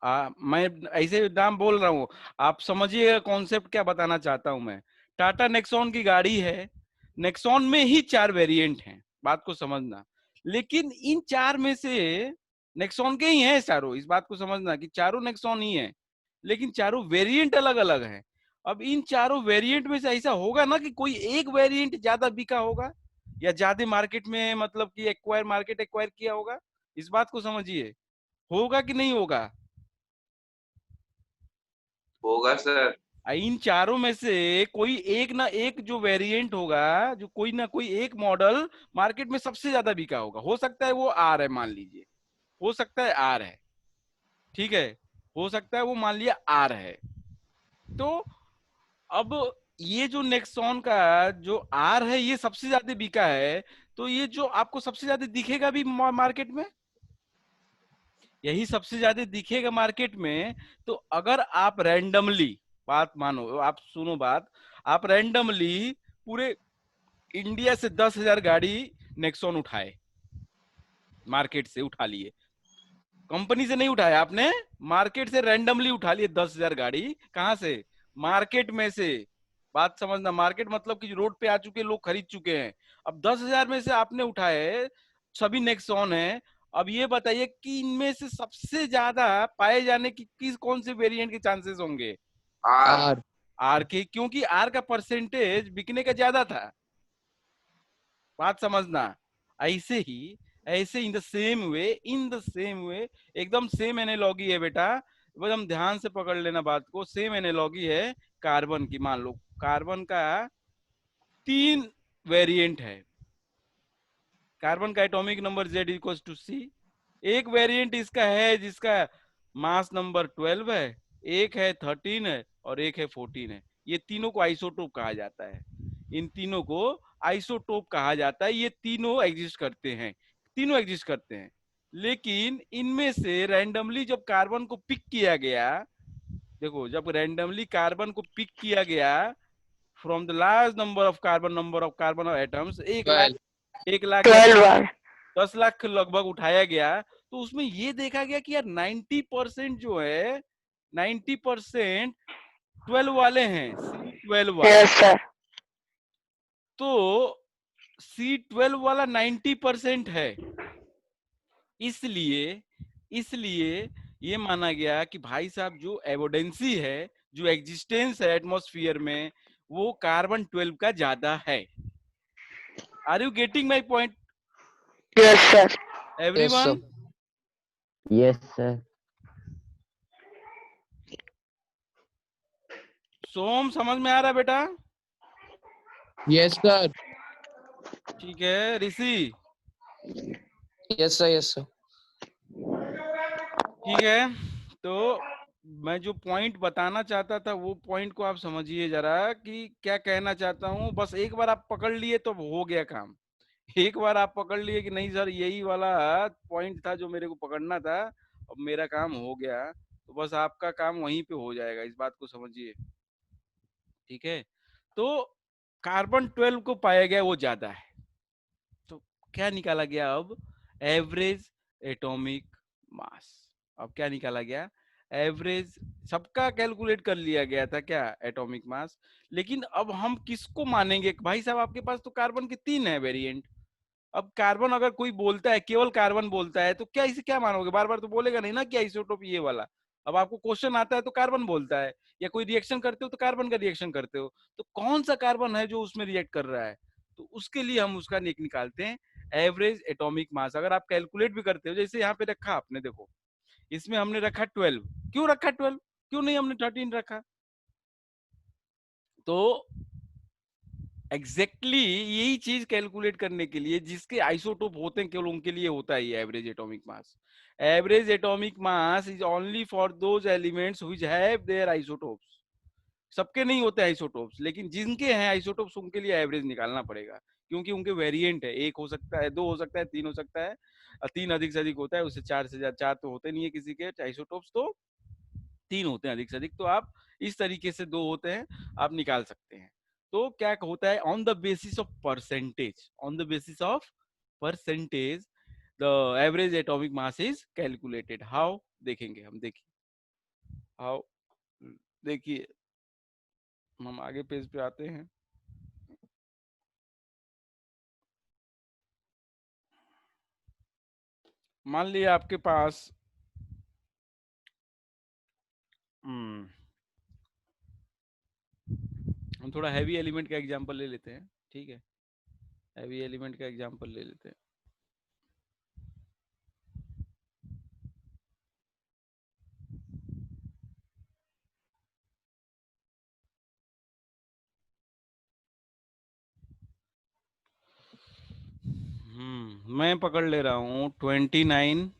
मैं ऐसे नाम बोल रहा हूँ, आप समझिएगा कॉन्सेप्ट क्या बताना चाहता हूं मैं। टाटा नेक्सॉन की गाड़ी है, नेक्सॉन में ही 4 वेरिएंट हैं, बात को समझना। लेकिन इन 4 में से नेक्सॉन के ही हैं चारों, इस बात को समझना कि चारों नेक्सॉन ही है, लेकिन चारों वेरिएंट अलग अलग हैं। अब इन चारों वेरिएंट में से ऐसा होगा ना कि कोई एक वेरिएंट ज्यादा बिका होगा, या ज्यादा मार्केट में, मतलब कि एक्वायर किया होगा, इस बात को समझिए। होगा कि नहीं होगा? होगा सर। इन चारों में से कोई एक ना एक जो वेरिएंट होगा, जो कोई ना कोई एक मॉडल मार्केट में सबसे ज्यादा बिका होगा। हो सकता है वो आर है, मान लीजिए, हो सकता है आर है, ठीक है, हो सकता है वो मान लिया आर है। तो अब ये जो नेक्सॉन का जो आर है, ये सबसे ज्यादा बिका है, तो ये जो आपको सबसे ज्यादा दिखेगा भी मार्केट में, यही सबसे ज्यादा दिखेगा मार्केट में। तो अगर आप रैंडमली, बात मानो, आप सुनो बात, आप रैंडमली पूरे इंडिया से 10,000 गाड़ी नेक्सॉन उठाए, मार्केट से उठा लिए, कंपनी से नहीं उठाया आपने, मार्केट से रैंडमली उठा लिए 10,000 गाड़ी। कहां से? मार्केट में से, बात समझना। मार्केट मतलब कि रोड पे आ चुके लोग खरीद चुके हैं। अब 10,000 में से आपने उठाए, सभी नेक्सॉन है। अब ये बताइए कि इनमें से सबसे ज्यादा पाए जाने की किस कौन से वेरिएंट के चांसेस होंगे? आर। आर के, क्योंकि आर का परसेंटेज बिकने का ज्यादा था, बात समझना। ऐसे ही, ऐसे इन द सेम वे, एकदम सेम एनालॉजी है बेटा, एकदम ध्यान से पकड़ लेना बात को। सेम एनालॉजी है कार्बन की। मान लो कार्बन का 3 वेरिएंट है, कार्बन का एटॉमिक नंबर Z=C। एक वेरिएंट इसका है जिसका मास नंबर 12 है, एक है 13 है, और एक है 14 है। ये तीनों को आइसोटोप कहा जाता है, इन तीनों को आइसोटोप कहा जाता है। ये तीनों एग्जिस्ट करते हैं, तीनों एग्जिस्ट करते हैं। लेकिन इनमें से रैंडमली जब कार्बन को पिक किया गया, देखो, जब रैंडमली कार्बन को पिक किया गया from the large number of carbon atoms, 1 lakh 12 10 lakh के लगभग उठाया गया, तो उसमें ये देखा गया कि यार 90% जो है, 90% 12 वाले हैं, C12 वाले। Yes sir. तो C12 वाला 90% है, इसलिए इसलिए ये माना गया कि भाई साहब जो एविडेंसी है, जो एग्जिस्टेंस है एटमॉस्फेयर में, वो कार्बन 12 का ज्यादा है। Are you getting my point yes sir. Everyone? Yes sir. Som समझ में आ रहा है बेटा? Yes sir. ठीक है Rishi? Yes sir, yes sir. ठीक है, तो मैं जो पॉइंट बताना चाहता था वो पॉइंट को आप समझिए जरा कि क्या कहना चाहता हूँ। बस एक बार आप पकड़ लिए तो हो गया काम। एक बार आप पकड़ लिए कि नहीं सर यही वाला पॉइंट था जो मेरे को पकड़ना था, अब मेरा काम हो गया, तो बस आपका काम वहीं पे हो जाएगा, इस बात को समझिए। ठीक है, तो कार्बन 12 को पाया गया वो ज्यादा है, तो क्या निकाला गया अब? एवरेज एटॉमिक मास। अब क्या निकाला गया? एवरेज, सबका कैलकुलेट कर लिया गया था क्या, एटॉमिक मास। लेकिन अब हम किसको मानेंगे भाई साहब? आपके पास तो कार्बन के 3 है वेरिएंट। अब कार्बन अगर कोई बोलता है, केवल कार्बन बोलता है, तो क्या इसे क्या मानोगे? बार बार तो बोलेगा नहीं ना कि आइसोटोप ये वाला। अब आपको क्वेश्चन आता है तो कार्बन बोलता है, या कोई रिएक्शन करते हो तो कार्बन का रिएक्शन करते हो, तो कौन सा कार्बन है जो उसमें रिएक्ट कर रहा है? तो उसके लिए हम उसका एक निकालते हैं, एवरेज एटॉमिक मास। अगर आप कैलकुलेट भी करते हो, जैसे यहाँ पे रखा आपने, देखो इसमें हमने रखा 12, क्यों रखा 12, क्यों नहीं हमने 13 रखा? तो एग्जैक्टली यही चीज कैलकुलेट करने के लिए, जिसके आइसोटोप होते हैं केवल उनके लिए होता है ये average atomic mass. Average atomic mass is only for those elements which have their isotopes. सबके नहीं होते आइसोटोप्स, लेकिन जिनके हैं आइसोटोप्स उनके लिए एवरेज निकालना पड़ेगा, क्योंकि उनके वेरिएंट है, एक हो सकता है, दो हो सकता है, तीन हो सकता है, तीन अधिक से अधिक होता है, उससे चार से ज्यादा, चार तो होते नहीं है किसी के आइसोटोप्स, तो तीन होते हैं अधिक से अधिक, तो आप इस तरीके से दो होते हैं, आप निकाल सकते हैं। तो क्या होता है, on the basis of percentage, on the basis of percentage the average atomic mass is calculated. How देखेंगे हम, देखिए हाउ, देखिए हम आगे पेज पे आते हैं। मान लिया आपके पास हम थोड़ा हैवी एलिमेंट का एग्जांपल ले लेते हैं, ठीक है, हैवी एलिमेंट का एग्जांपल ले लेते हैं। मैं पकड़ ले रहा हूँ 29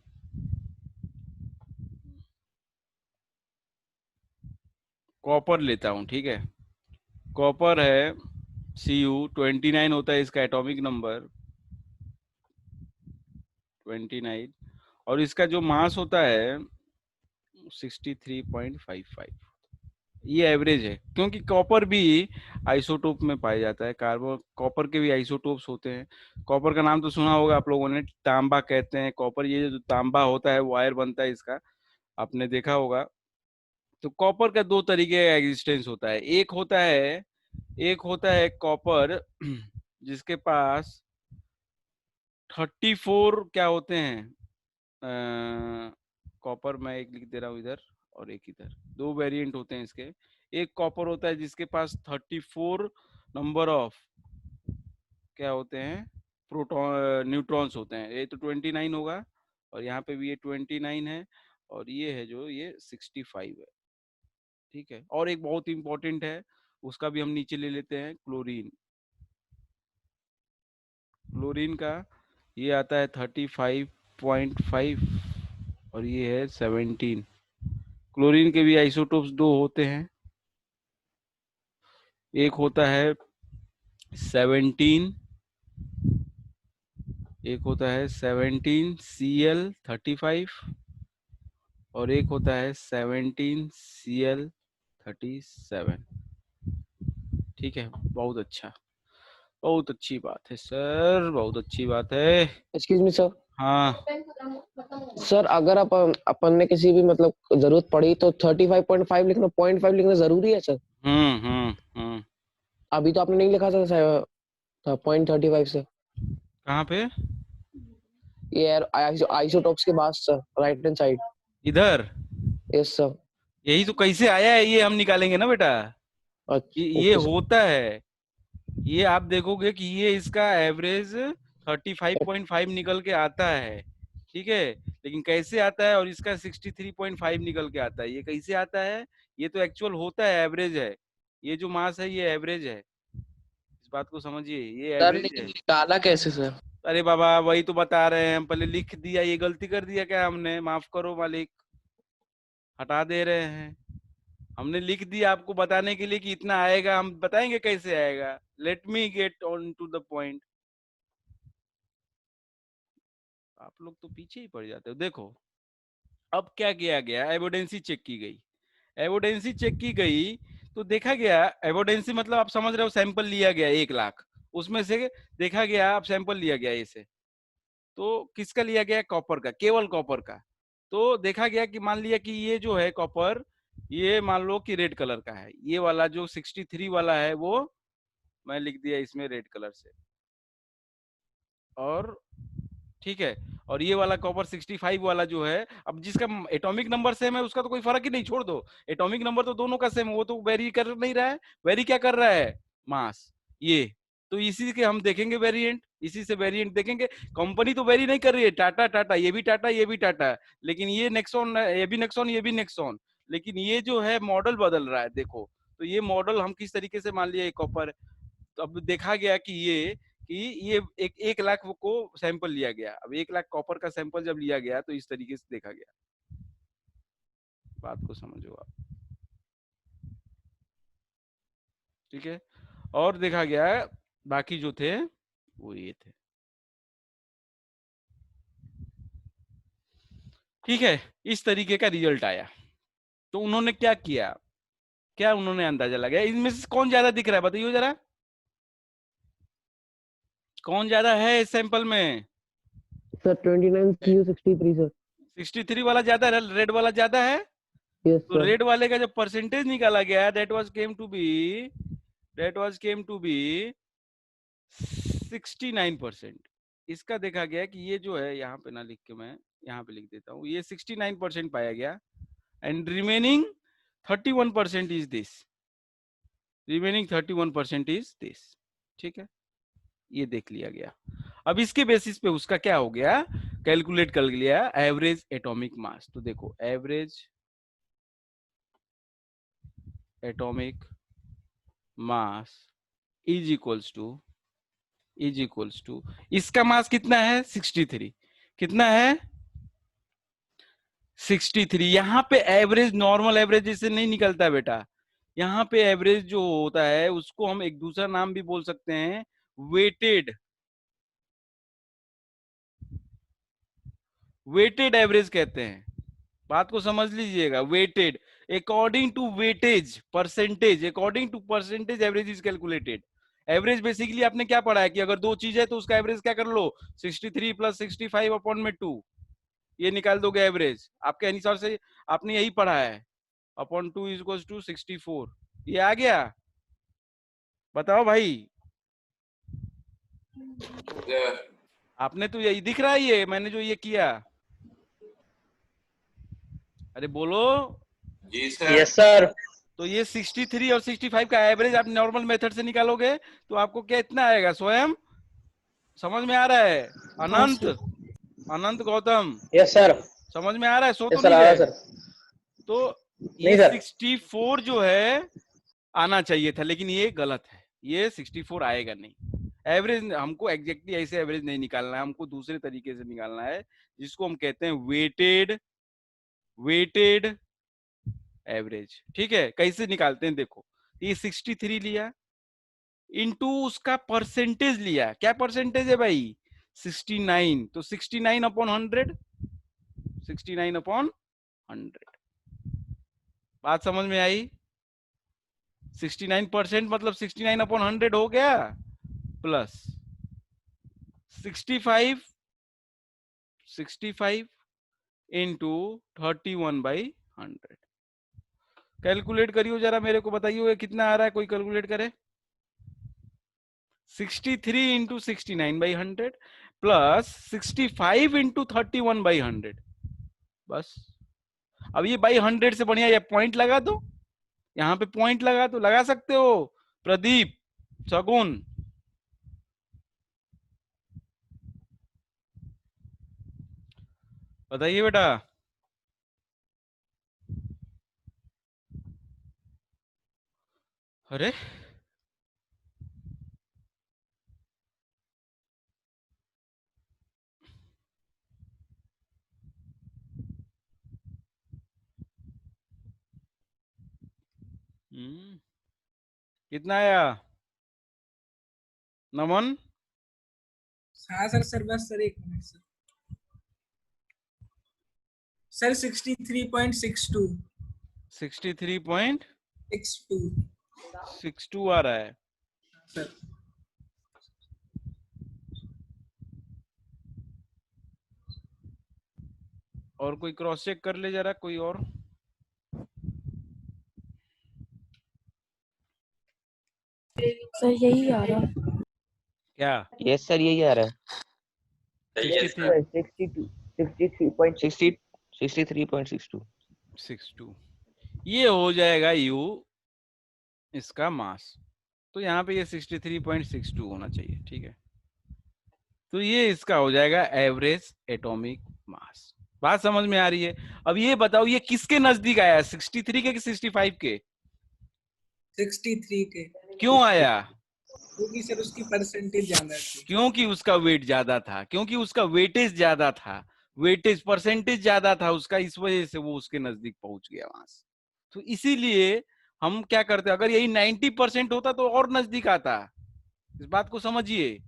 कॉपर लेता हूँ, ठीक है, कॉपर है Cu, 29 होता है इसका एटॉमिक नंबर 29, और इसका जो मास होता है 63.55। ये एवरेज है, क्योंकि कॉपर भी आइसोटोप में पाया जाता है, कार्बन कॉपर के भी आइसोटोप्स होते हैं। कॉपर का नाम तो सुना होगा आप लोगों ने, तांबा कहते हैं कॉपर, ये जो तांबा होता है वायर बनता है इसका, आपने देखा होगा। तो कॉपर का दो तरीके का एग्जिस्टेंस होता है, एक होता है कॉपर जिसके पास 34 क्या होते हैं, कॉपर मैं एक लिख दे रहा हूँ इधर और एक इधर, दो वेरिएंट होते हैं इसके। एक कॉपर होता है जिसके पास 34 नंबर ऑफ क्या होते हैं, प्रोटॉन न्यूट्रॉन्स होते हैं, ये तो 29 होगा, और यहाँ पे भी ये 29 है, और ये है जो ये 65 है, ठीक है। और एक बहुत इंपॉर्टेंट है, उसका भी हम नीचे ले लेते हैं, क्लोरीन। क्लोरीन का ये आता है 35.5 और ये है 17। क्लोरीन के भी आइसोटोप्स दो होते हैं, एक होता है 17, एक होता है 17 Cl35 और एक होता है 17 Cl37, ठीक है। बहुत अच्छा, बहुत अच्छी बात है सर, बहुत अच्छी बात है। Excuse me sir. हाँ सर अगर अपन ने किसी भी मतलब जरूरत पड़ी तो 35.5 लिखना, 0.5 लिखना जरूरी है सर? अभी तो आपने नहीं लिखा था 0.35 से। कहाँ पे? ये आइसोटॉप्स के बाद सर, राइट हैंड साइड। इधर? Yes sir. यही तो कैसे आया है ये हम निकालेंगे ना बेटा, ये होता है, ये आप देखोगे कि ये इसका एवरेज 35.5 निकल के आता है, ठीक है, लेकिन कैसे आता है, और इसका 63.5 निकल के आता है, ये कैसे आता है? ये तो एक्चुअल होता है, एवरेज है, ये जो मास है ये एवरेज है, इस बात को समझिए, ये सर एवरेज है। लेकिन डाला कैसे सर? अरे बाबा वही तो बता रहे हैं, हम पहले लिख दिया, ये गलती कर दिया क्या हमने, माफ करो मालिक, हटा दे रहे हैं। हमने लिख दिया आपको बताने के लिए कि इतना आएगा, हम बताएंगे कैसे आएगा। Let me get on to the point. आप लोग तो पीछे ही पड़ जाते हो। देखो अब क्या किया गया, एविडेंसी चेक की गई। एविडेंसी चेक की गई तो देखा गया, एविडेंसी मतलब आप समझ रहे हो, सैंपल लिया गया 1 लाख, उसमें से देखा गया, आप सैंपल लिया गया इसे, तो किसका लिया गया, कॉपर का, केवल कॉपर का। तो देखा गया कि मान लिया कि ये जो है कॉपर, ये मान लो कि रेड कलर का है, ये वाला जो 63 वाला है वो मैं लिख दिया इसमें रेड कलर से, और ठीक है, और ये वाला कॉपर 65 वाला जो है, अब जिसका एटॉमिक नंबर सेम है उसका तो कोई फर्क ही नहीं, छोड़ दो, एटॉमिक नंबर तो दोनों का सेम है, वो तो वेरी कर नहीं रहा है, वेरी क्या कर रहा है, मास। ये तो इसी के हम देखेंगे वेरिएंट, इसी से वेरिएंट देखेंगे। कंपनी तो वेरी नहीं कर रही है, टाटा टाटा, ये भी टाटा ये भी टाटा, लेकिन ये नेक्सॉन, ये भी नेक्सॉन ये भी नेक्सॉन, लेकिन ये जो है मॉडल बदल रहा है। देखो तो ये मॉडल हम किस तरीके से, मान लिया कॉपर, तो अब देखा गया कि ये 1 लाख को सैंपल लिया गया। अब 1 लाख कॉपर का सैंपल जब लिया गया तो इस तरीके से देखा गया, बात को समझो आप, ठीक है। और देखा गया बाकी जो थे वो ये थे, ठीक है। इस तरीके का रिजल्ट आया। तो उन्होंने क्या किया, क्या उन्होंने अंदाजा लगाया, इनमें से कौन ज्यादा दिख रहा है बताइए जरा, कौन ज्यादा है इस सैंपल में। Sir 29 CU 63 sir. 63 वाला ज्यादा है, रेड वाला ज्यादा है। यस तो सर। रेड वाले का जब परसेंटेज निकाला गया, that was came to be 69%। इसका देखा गया कि ये जो है, यहाँ पे ना लिख के मैं यहाँ पे लिख देता हूँ, ये 69% पाया गया, and remaining 31% is this, remaining 31% is this, ठीक है। ये देख लिया गया। अब इसके बेसिस पे उसका क्या हो गया, कैलकुलेट कर लिया एवरेज एटॉमिक मास। तो देखो average atomic mass is equals to इसका मास कितना है 63, कितना है 63। यहाँ पे एवरेज, नॉर्मल एवरेज जैसे नहीं निकलता बेटा, यहाँ पे एवरेज जो होता है उसको हम एक दूसरा नाम भी बोल सकते हैं, वेटेड, वेटेड एवरेज कहते हैं। बात को समझ लीजिएगा, weighted, according to weightage percentage, according to percentage average is calculated. Average basically आपने क्या पढ़ा है कि अगर दो चीज है तो उसका एवरेज क्या कर लो, 63 + 65 अपॉन में 2, ये निकाल दोगे एवरेज, आपके अनुसार से आपने यही पढ़ा है, अपॉन 2 इज इक्वल टू 64। ये आ गया, बताओ भाई। आपने तो यही दिख रहा है, ये मैंने जो ये किया, अरे बोलो। जी सर। Yes sir. तो ये 63 और 65 का एवरेज आप नॉर्मल मेथड से निकालोगे तो आपको क्या इतना आएगा, स्वयं समझ में आ रहा है, अनंत, अनंत गौतम यस सर। समझ में आ रहा है, सो तो यस सर, नहीं आ रहा गए। सर। तो नहीं ये सर। 64 जो है आना चाहिए था, लेकिन ये गलत है, ये 64 आएगा नहीं। एवरेज हमको एग्जैक्टली ऐसे एवरेज नहीं निकालना है, हमको दूसरे तरीके से निकालना है, जिसको हम कहते हैं वेटेड एवरेज, ठीक है। कैसे निकालते हैं देखो, ये 63 लिया, इनटू उसका परसेंटेज लिया, क्या परसेंटेज है भाई 69, तो 69 अपॉन 100, 69 अपॉन 100। बात समझ में आई, 69% मतलब 69 अपॉन 100 हो गया, प्लस 65 इंटू 31/100। कैलकुलेट करियो जरा, मेरे को बताइए कितना आ रहा है, कोई कैलकुलेट करे। 63 इंटू 69/100 प्लस 65 इंटू 31/100, बस। अब ये बाई 100 से बढ़िया ये पॉइंट लगा दो, यहाँ पे पॉइंट लगा दो, लगा सकते हो प्रदीप, शगुन, बताइए बेटा। अरे कितना आया नमन? हाँ सर सर बस सर 1 मिनट सर 63.62 63.62 आ रहा है सर। और कोई क्रॉस चेक कर ले जरा, कोई और। सर यही आ रहा है। क्या? यस सर, यही आ रहा है। 63 62 63.60 63.62। 62 ये हो जाएगा यू इसका मास। तो यहाँ पे ये 63.62 होना चाहिए, ठीक है। तो ये इसका हो जाएगा एवरेज एटॉमिक मास। बात समझ में आ रही है? अब ये बताओ ये किसके नजदीक आया, 63 के कि 65 के? 63 के, क्यों आया? क्योंकि सर उसकी परसेंटेज ज्यादा थी। क्योंकि उसका वेट ज्यादा था, क्योंकि उसका वेटेज ज्यादा था, वेटेज परसेंटेज ज्यादा था उसका, इस वजह से वो उसके नजदीक पहुंच गया वहां से। तो इसीलिए हम क्या करते, अगर यही 90% होता तो और नजदीक आता। इस बात को समझिए,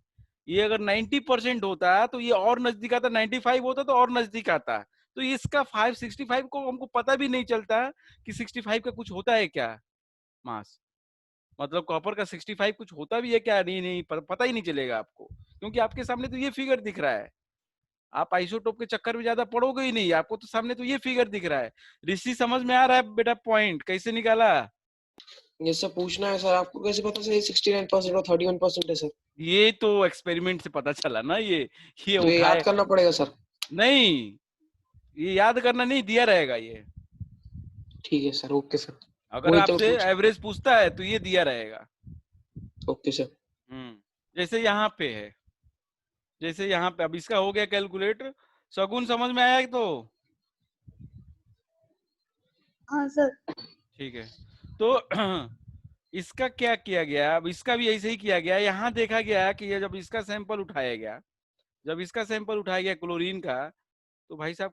ये अगर 90% होता तो ये और नजदीक आता, 95 होता तो और नजदीक आता। तो इसका 565 को हमको पता भी नहीं चलता कि 65 का कुछ होता है क्या मास, मतलब कॉपर का 65 कुछ होता भी है क्या, नहीं नहीं पता ही नहीं चलेगा आपको, क्योंकि आपके सामने तो ये फिगर दिख रहा है। आप आइसोटोप के चक्कर में ज्यादा पड़ोगे ही नहीं, आपको तो सामने तो ये फिगर दिख रहा है। ऋषि समझ में आ रहा है बेटा पॉइंट कैसे निकाला? ये सब पूछना है सर, आपको कैसे पता सर 69% और 31% है सर? ये तो एक्सपेरिमेंट से पता चला ना। ये तो ये उठाए याद करना पड़ेगा सर? नहीं, ये याद करना नहीं, दिया रहेगा ये। ठीक है सर, ओके सर। अगर वही तो आपसे पूछ। एवरेज पूछता है तो ये दिया रहेगा। Okay sir. जैसे यहाँ पे है, जैसे यहाँ पे अब इसका हो गया कैलकुलेट। शगुन समझ में आया तो? हाँ सर। ठीक है। तो इसका क्या किया गया, अब इसका भी ऐसे ही किया गया। यहाँ देखा गया कि ये जब इसका सैंपल उठाया गया, जब इसका सैंपल उठाया गया क्लोरीन का, तो भाई साहब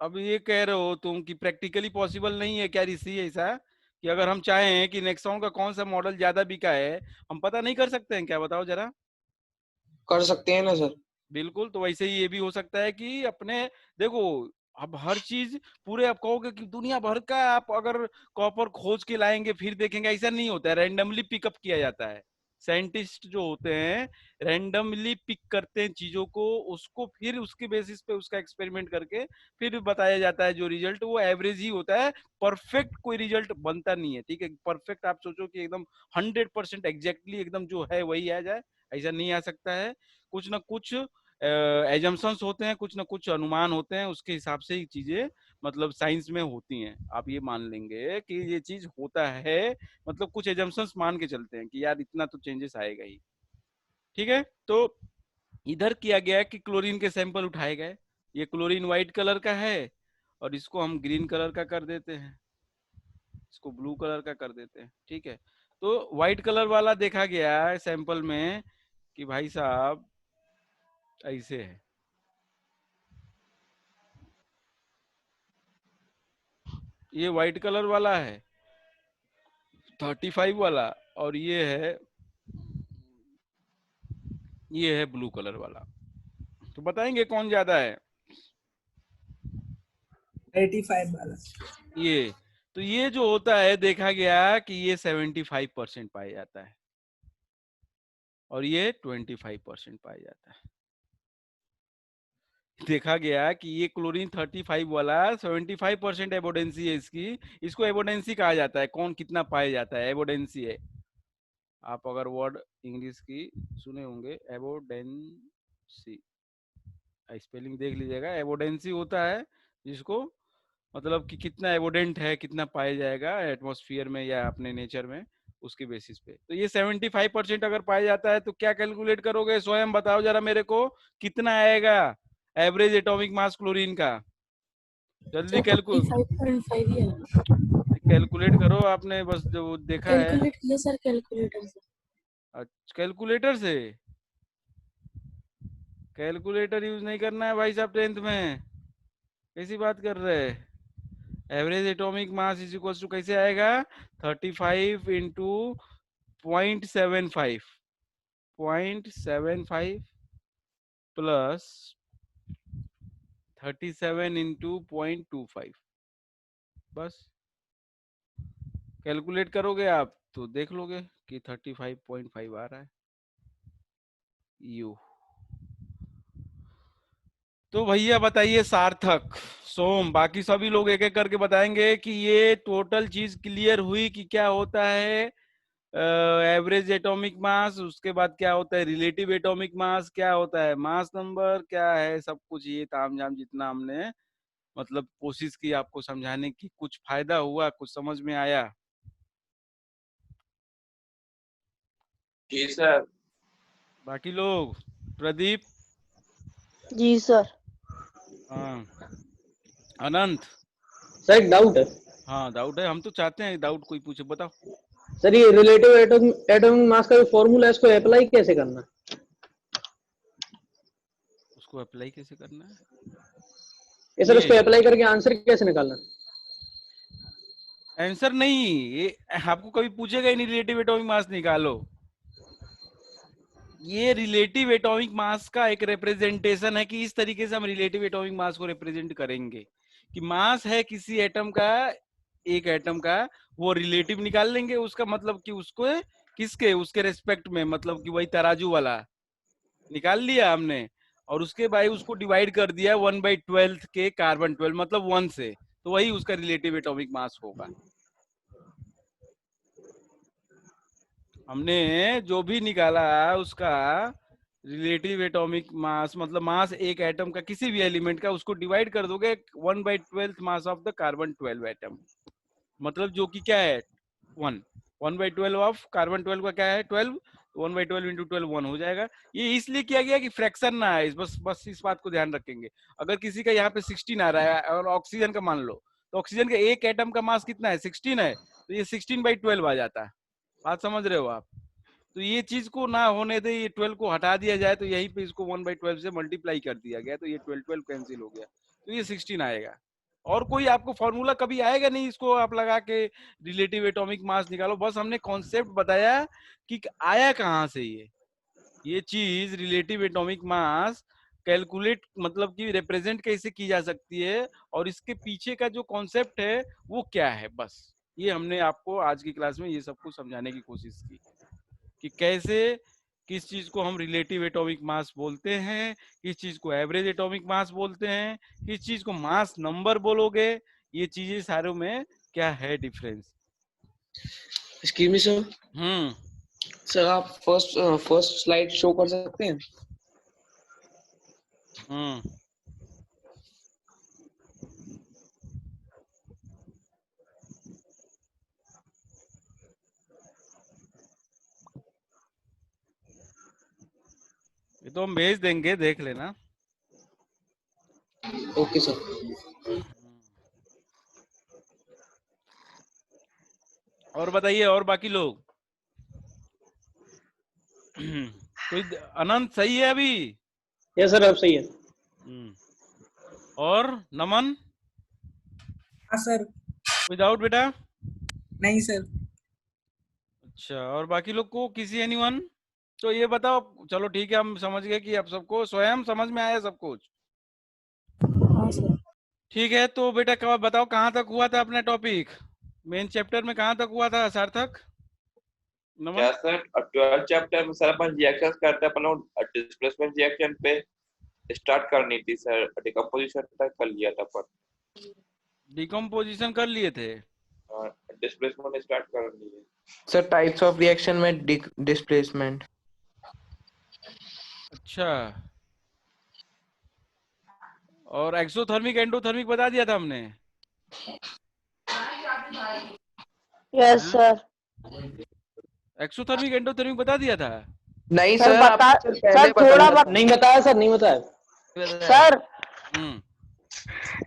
अब ये कह रहे हो तुम कि प्रैक्टिकली पॉसिबल नहीं है क्या ऋषि ऐसा, कि अगर हम चाहें कि नेक्सॉन का कौन सा मॉडल ज्यादा बिका है, हम पता नहीं कर सकते हैं क्या? बताओ जरा। कर सकते हैं ना सर? बिल्कुल, तो वैसे ही ये भी हो सकता है कि अपने, देखो अब हर चीज पूरे आप कहोगे कि दुनिया भर का आप अगर कॉपर खोज के लाएंगे फिर देखेंगे, ऐसा नहीं होता है। रैंडमली पिकअप किया जाता है। साइंटिस्ट जो होते हैं रैंडमली पिक करते हैं चीजों को, उसको फिर उसके बेसिस पे उसका एक्सपेरिमेंट करके फिर बताया जाता है। जो रिजल्ट वो एवरेज ही होता है, परफेक्ट कोई रिजल्ट बनता नहीं है, ठीक है। परफेक्ट आप सोचो कि एकदम 100% एग्जैक्टली एकदम जो है वही आ जाए, ऐसा नहीं आ सकता है। कुछ ना कुछ एजम्पशंस होते हैं, कुछ ना कुछ अनुमान होते हैं, उसके हिसाब से ही चीजें मतलब साइंस में होती हैं। आप ये मान लेंगे कि ये चीज होता है, मतलब कुछ एजम्पशंस मान के चलते हैं कि यार इतना तो चेंजेस आएगा ही, ठीक है। तो इधर किया गया कि क्लोरीन के सैंपल उठाए गए। ये क्लोरीन व्हाइट कलर का है और इसको हम ग्रीन कलर का कर देते हैं, इसको ब्लू कलर का कर देते हैं, ठीक है। तो व्हाइट कलर वाला देखा गया है सैंपल में कि भाई साहब ऐसे है, ये व्हाइट कलर वाला है 35 वाला, और ये है ब्लू कलर वाला। तो बताएंगे कौन ज्यादा है? 85 वाला। ये तो ये जो होता है देखा गया कि ये 75% पाया जाता है और ये 25% पाया जाता है। देखा गया कि ये क्लोरीन 35 वाला 75% एबोडेंसी है इसकी, इसको एबोडेंसी कहा जाता है। कौन कितना पाया जाता है, एबोडेंसी है। आप अगर वर्ड इंग्लिश की सुने होंगे एबोडेंसी, स्पेलिंग देख लीजिएगा। एबोडेंसी होता है जिसको मतलब कि कितना एबोडेंट है, कितना पाया जाएगा एटमॉस्फेयर में या अपने नेचर में, उसके बेसिस पे। तो ये 75% अगर पाया जाता है तो क्या कैलकुलेट करोगे, स्वयं बताओ जरा मेरे को, कितना आएगा एवरेज एटॉमिक मास क्लोरीन का? जल्दी कैलकुलेट 35.5 ही है। कैलकुलेट करो, आपने बस जो देखा है। कैलकुलेट किया सर कैलकुलेटर से। कैलकुलेटर से? कैलकुलेटर यूज नहीं करना है भाई साहब 10th में, कैसी बात कर रहे हैं? Average atomic mass is equal to कैसे आएगा? 35 इंटू 0.75 प्लस 37 इंटू 0.25। बस कैलकुलेट करोगे आप तो देख लोगे कि 35.5 आ रहा है यू। तो भैया बताइए सार्थक, सोम, बाकी सभी लोग एक एक करके बताएंगे कि ये टोटल चीज क्लियर हुई कि क्या होता है एवरेज एटॉमिक मास, उसके बाद क्या होता है रिलेटिव एटॉमिक मास, क्या होता है मास नंबर, क्या है सब कुछ। ये तामझाम जितना हमने मतलब कोशिश की आपको समझाने की, कुछ फायदा हुआ, कुछ समझ में आया? जी सर। बाकी लोग? प्रदीप? जी सर। हाँ। अनंत? सर एक डाउट है हाँ डाउट है, हम तो चाहते हैं डाउट कोई पूछे, बताओ। सर, ये रिलेटिव एटॉमिक मास का जो फॉर्मूला है इसको अप्लाई कैसे करना है? उसको अप्लाई कैसे करना है? ये सर ये उसको अप्लाई करके आंसर कैसे निकालना है? आंसर नहीं, ये आपको कभी पूछेगा ही नहीं रिलेटिव एटॉमिक मास निकालो। ये रिलेटिव एटॉमिक मास का एक रिप्रेजेंटेशन है कि इस तरीके से हम रिलेटिव एटॉमिक मास को रिप्रेजेंट करेंगे कि मास है किसी एटम का, एक एटम का, वो रिलेटिव निकाल लेंगे उसका, मतलब कि उसको किसके, उसके रेस्पेक्ट में, मतलब कि वही तराजू वाला निकाल लिया हमने, और उसके बाद उसको डिवाइड कर दिया 1/12 के कार्बन 12 मतलब 1 से, तो वही उसका रिलेटिव एटॉमिक मास होगा। हमने जो भी निकाला उसका रिलेटिव एटॉमिक मास, मतलब मास एक एटम का किसी भी एलिमेंट का, उसको डिवाइड कर दोगे 1/12 mass of the carbon 12 atom, मतलब जो कि क्या है 1/12 ऑफ कार्बन 12 का क्या है 12, 1/12 इंटू 12 1 हो जाएगा। ये इसलिए किया गया कि फ्रैक्शन ना आए, बस इस बात को ध्यान रखेंगे। अगर किसी का यहाँ पे 16 आ रहा है और ऑक्सीजन का मान लो, तो ऑक्सीजन का एक एटम का मास कितना है 16 है, तो ये 16/12 आ जाता है। बात समझ रहे हो आप? तो ये चीज को ना होने दे, ये 12 को हटा दिया जाए, तो यहीं पे इसको 1/12 से मल्टीप्लाई कर दिया गया, तो ये 12 कैंसिल हो गया, तो ये 16 आएगा। और कोई आपको फॉर्मूला कभी आएगा नहीं इसको आप लगा के रिलेटिव एटॉमिक मास निकालो, बस हमने कॉन्सेप्ट बताया कि आया कहाँ से ये चीज रिलेटिव एटॉमिक मास कैलकुलेट, मतलब कि रिप्रेजेंट कैसे की जा सकती है, और इसके पीछे का जो कॉन्सेप्ट है वो क्या है। बस ये हमने आपको आज की क्लास में ये सब कुछ समझाने की कोशिश की कि कैसे किस चीज को हम रिलेटिव एटॉमिक मास बोलते हैं, किस चीज को एवरेज एटॉमिक मास बोलते हैं, किस चीज को मास नंबर बोलोगे, ये चीजें सारों में क्या है difference. Excuse me sir, sir आप फर्स्ट स्लाइड शो कर सकते हैं? ये तो हम भेज देंगे, देख लेना। Okay sir. और बताइए, और बाकी लोग? कोई अनंत सही है अभी? यस सर अब सही है। और नमन? हाँ सर। कोई डाउट बेटा? नहीं सर। अच्छा, और बाकी लोग को किसी एनीवन? तो ये बताओ, चलो ठीक है, हम समझ गए कि आप सबको स्वयं समझ में आया सब कुछ। हाँ सर। ठीक है, तो बेटा बताओ कहाँ तक हुआ था अपना टॉपिक, मेन चैप्टर में कहाँ तक हुआ था सार्थक? नमन? क्या सर 12 चैप्टर में सर अपन रिएक्शन करते अपन डिस्प्लेसमेंट रिएक्शन पे स्टार्ट करनी थी सर, डिकम्पोजिशन तक कर लिया था अपन। डिकम्पोजिशन कर लिए थे? डिस्प्लेसमेंट स्टार्ट करनी है सर। टाइप्स ऑफ रिएक्शन में डिस्प्लेसमेंट। अच्छा, और एक्सोथर्मिक एंडोथर्मिक बता दिया था हमने? Yes sir. एक्सोथर्मिक एंडोथर्मिक बता दिया था? नहीं सर सर, बता, आपने सर थोड़ा नहीं बताया सर, नहीं बताया सर हम्म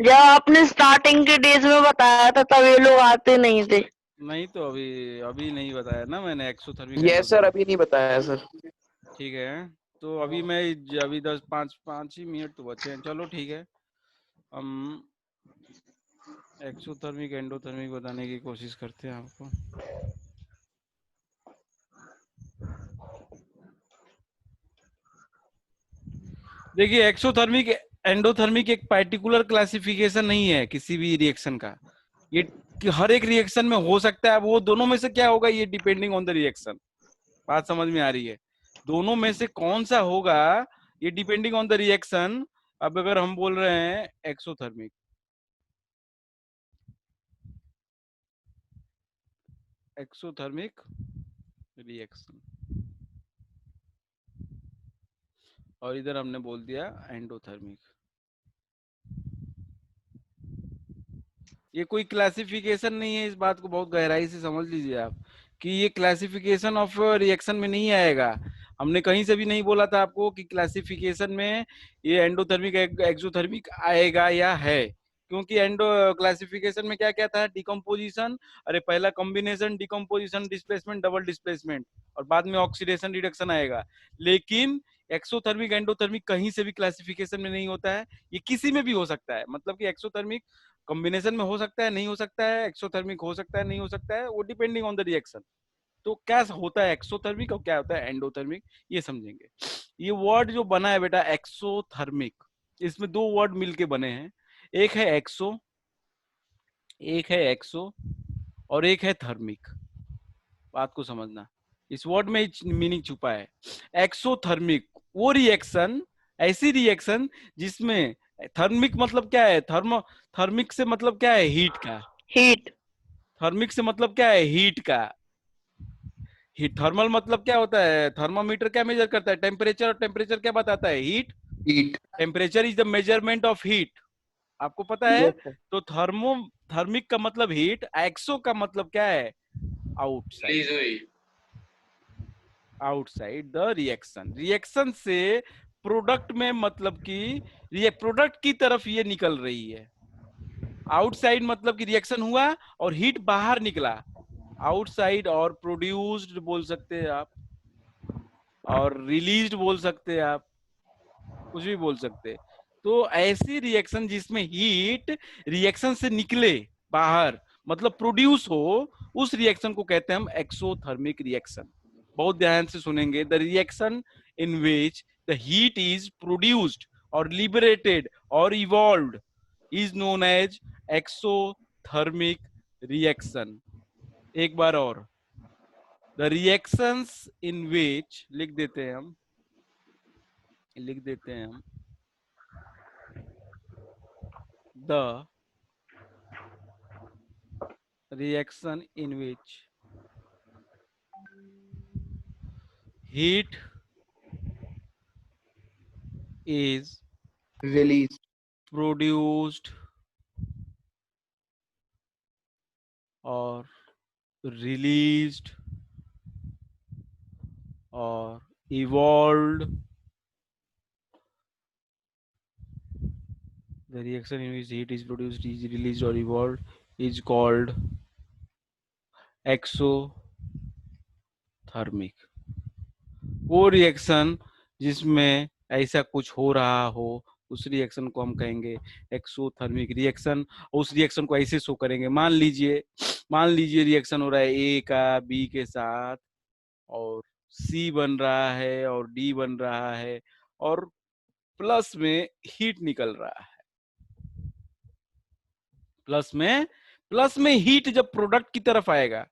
जब आपने स्टार्टिंग के डेज में बताया था तब ये लोग आते नहीं थे। नहीं तो अभी नहीं बताया ना मैंने एक्सोथर्मिक यस सर, एंडोथर्मिक। अभी नहीं बताया सर। ठीक है, तो अभी मैं अभी 5 ही मिनट तो बचे हैं, चलो ठीक है, हम एक्सोथर्मिक एंडोथर्मिक बताने की कोशिश करते हैं आपको। देखिए, एक्सोथर्मिक एंडोथर्मिक एक पर्टिकुलर क्लासिफिकेशन नहीं है किसी भी रिएक्शन का, ये कि हर एक रिएक्शन में हो सकता है। वो दोनों में से क्या होगा, ये डिपेंडिंग ऑन द रिएक्शन। बात समझ में आ रही है? दोनों में से कौन सा होगा, ये डिपेंडिंग ऑन द रिएक्शन। अब अगर हम बोल रहे हैं एक्सोथर्मिक, एक्सोथर्मिक रिएक्शन, और इधर हमने बोल दिया एंडोथर्मिक, ये कोई क्लासिफिकेशन नहीं है। इस बात को बहुत गहराई से समझ लीजिए आप, कि ये क्लासिफिकेशन ऑफ रिएक्शन में नहीं आएगा। हमने कहीं से भी नहीं बोला था आपको कि क्लासिफिकेशन में ये एंडोथर्मिक एक्सोथर्मिक आएगा या है, क्योंकि एंडो क्लासिफिकेशन में क्या क्या था, डिकम्पोजिशन, अरे पहला combination, decomposition, displacement, double displacement, और बाद में ऑक्सीडेशन रिडक्शन आएगा। लेकिन एक्सोथर्मिक एंडोथर्मिक कहीं से भी क्लासिफिकेशन में नहीं होता है, ये किसी में भी हो सकता है। मतलब कि एक्सोथर्मिक कॉम्बिनेशन में हो सकता है, नहीं हो सकता है, एक्सोथर्मिक हो सकता है, नहीं हो सकता है, वो डिपेंडिंग ऑन द रिएक्शन। तो क्या होता है एक्सोथर्मिक और क्या होता है एंडोथर्मिक, ये समझेंगे। ये वर्ड जो बना है बेटा एक्सोथर्मिक, इसमें दो वर्ड मिलके बने हैं, एक है एक्सो, एक है एक्सो, और एक है थर्मिक। बात को समझना, इस वर्ड में मीनिंग छुपा है। एक्सोथर्मिक वो रिएक्शन, ऐसी रिएक्शन जिसमें थर्मिक मतलब क्या है, थर्मिक से मतलब क्या है, हीट का। हीट। थर्मिक से मतलब क्या है, हीट का। हीट, थर्मल मतलब क्या होता है, थर्मामीटर क्या मेजर करता है, टेम्परेचर, और टेम्परेचर क्या बताता है, heat. Heat. Temperature is the measurement of heat, आपको पता है। Yes sir. तो थर्मिक का मतलब हीट, एक्सो का मतलब क्या है, आउटसाइड, रिलीज हुई। Outside the reaction. रिएक्शन से प्रोडक्ट में मतलब कि ये प्रोडक्ट की तरफ ये निकल रही है। आउटसाइड मतलब कि रिएक्शन हुआ और हीट बाहर निकला, आउटसाइड, और प्रोड्यूस्ड बोल सकते हैं आप, और रिलीज्ड बोल सकते हैं आप, कुछ भी बोल सकते हैं। तो ऐसी रिएक्शन जिसमें हीट रिएक्शन से निकले बाहर, मतलब प्रोड्यूस हो, उस रिएक्शन को कहते हैं हम एक्सोथर्मिक रिएक्शन। बहुत ध्यान से सुनेंगे, the reaction in which the heat is produced और लिबरेटेड और evolved is known as exothermic reaction. एक बार और, द रिएक्शंस इन विच, लिख देते हैं हम, the reaction in which heat is Release. produced or released or evolved, the reaction in which heat is produced, is released or evolved is called exothermic. वो रिएक्शन जिसमें ऐसा कुछ हो रहा हो, उस रिएक्शन को हम कहेंगे एक्सोथर्मिक रिएक्शन। उस रिएक्शन को ऐसे शो करेंगे, मान लीजिए रिएक्शन हो रहा है ए का बी के साथ, और सी बन रहा है और डी बन रहा है, और प्लस में हीट निकल रहा है। प्लस में हीट जब प्रोडक्ट की तरफ आएगा,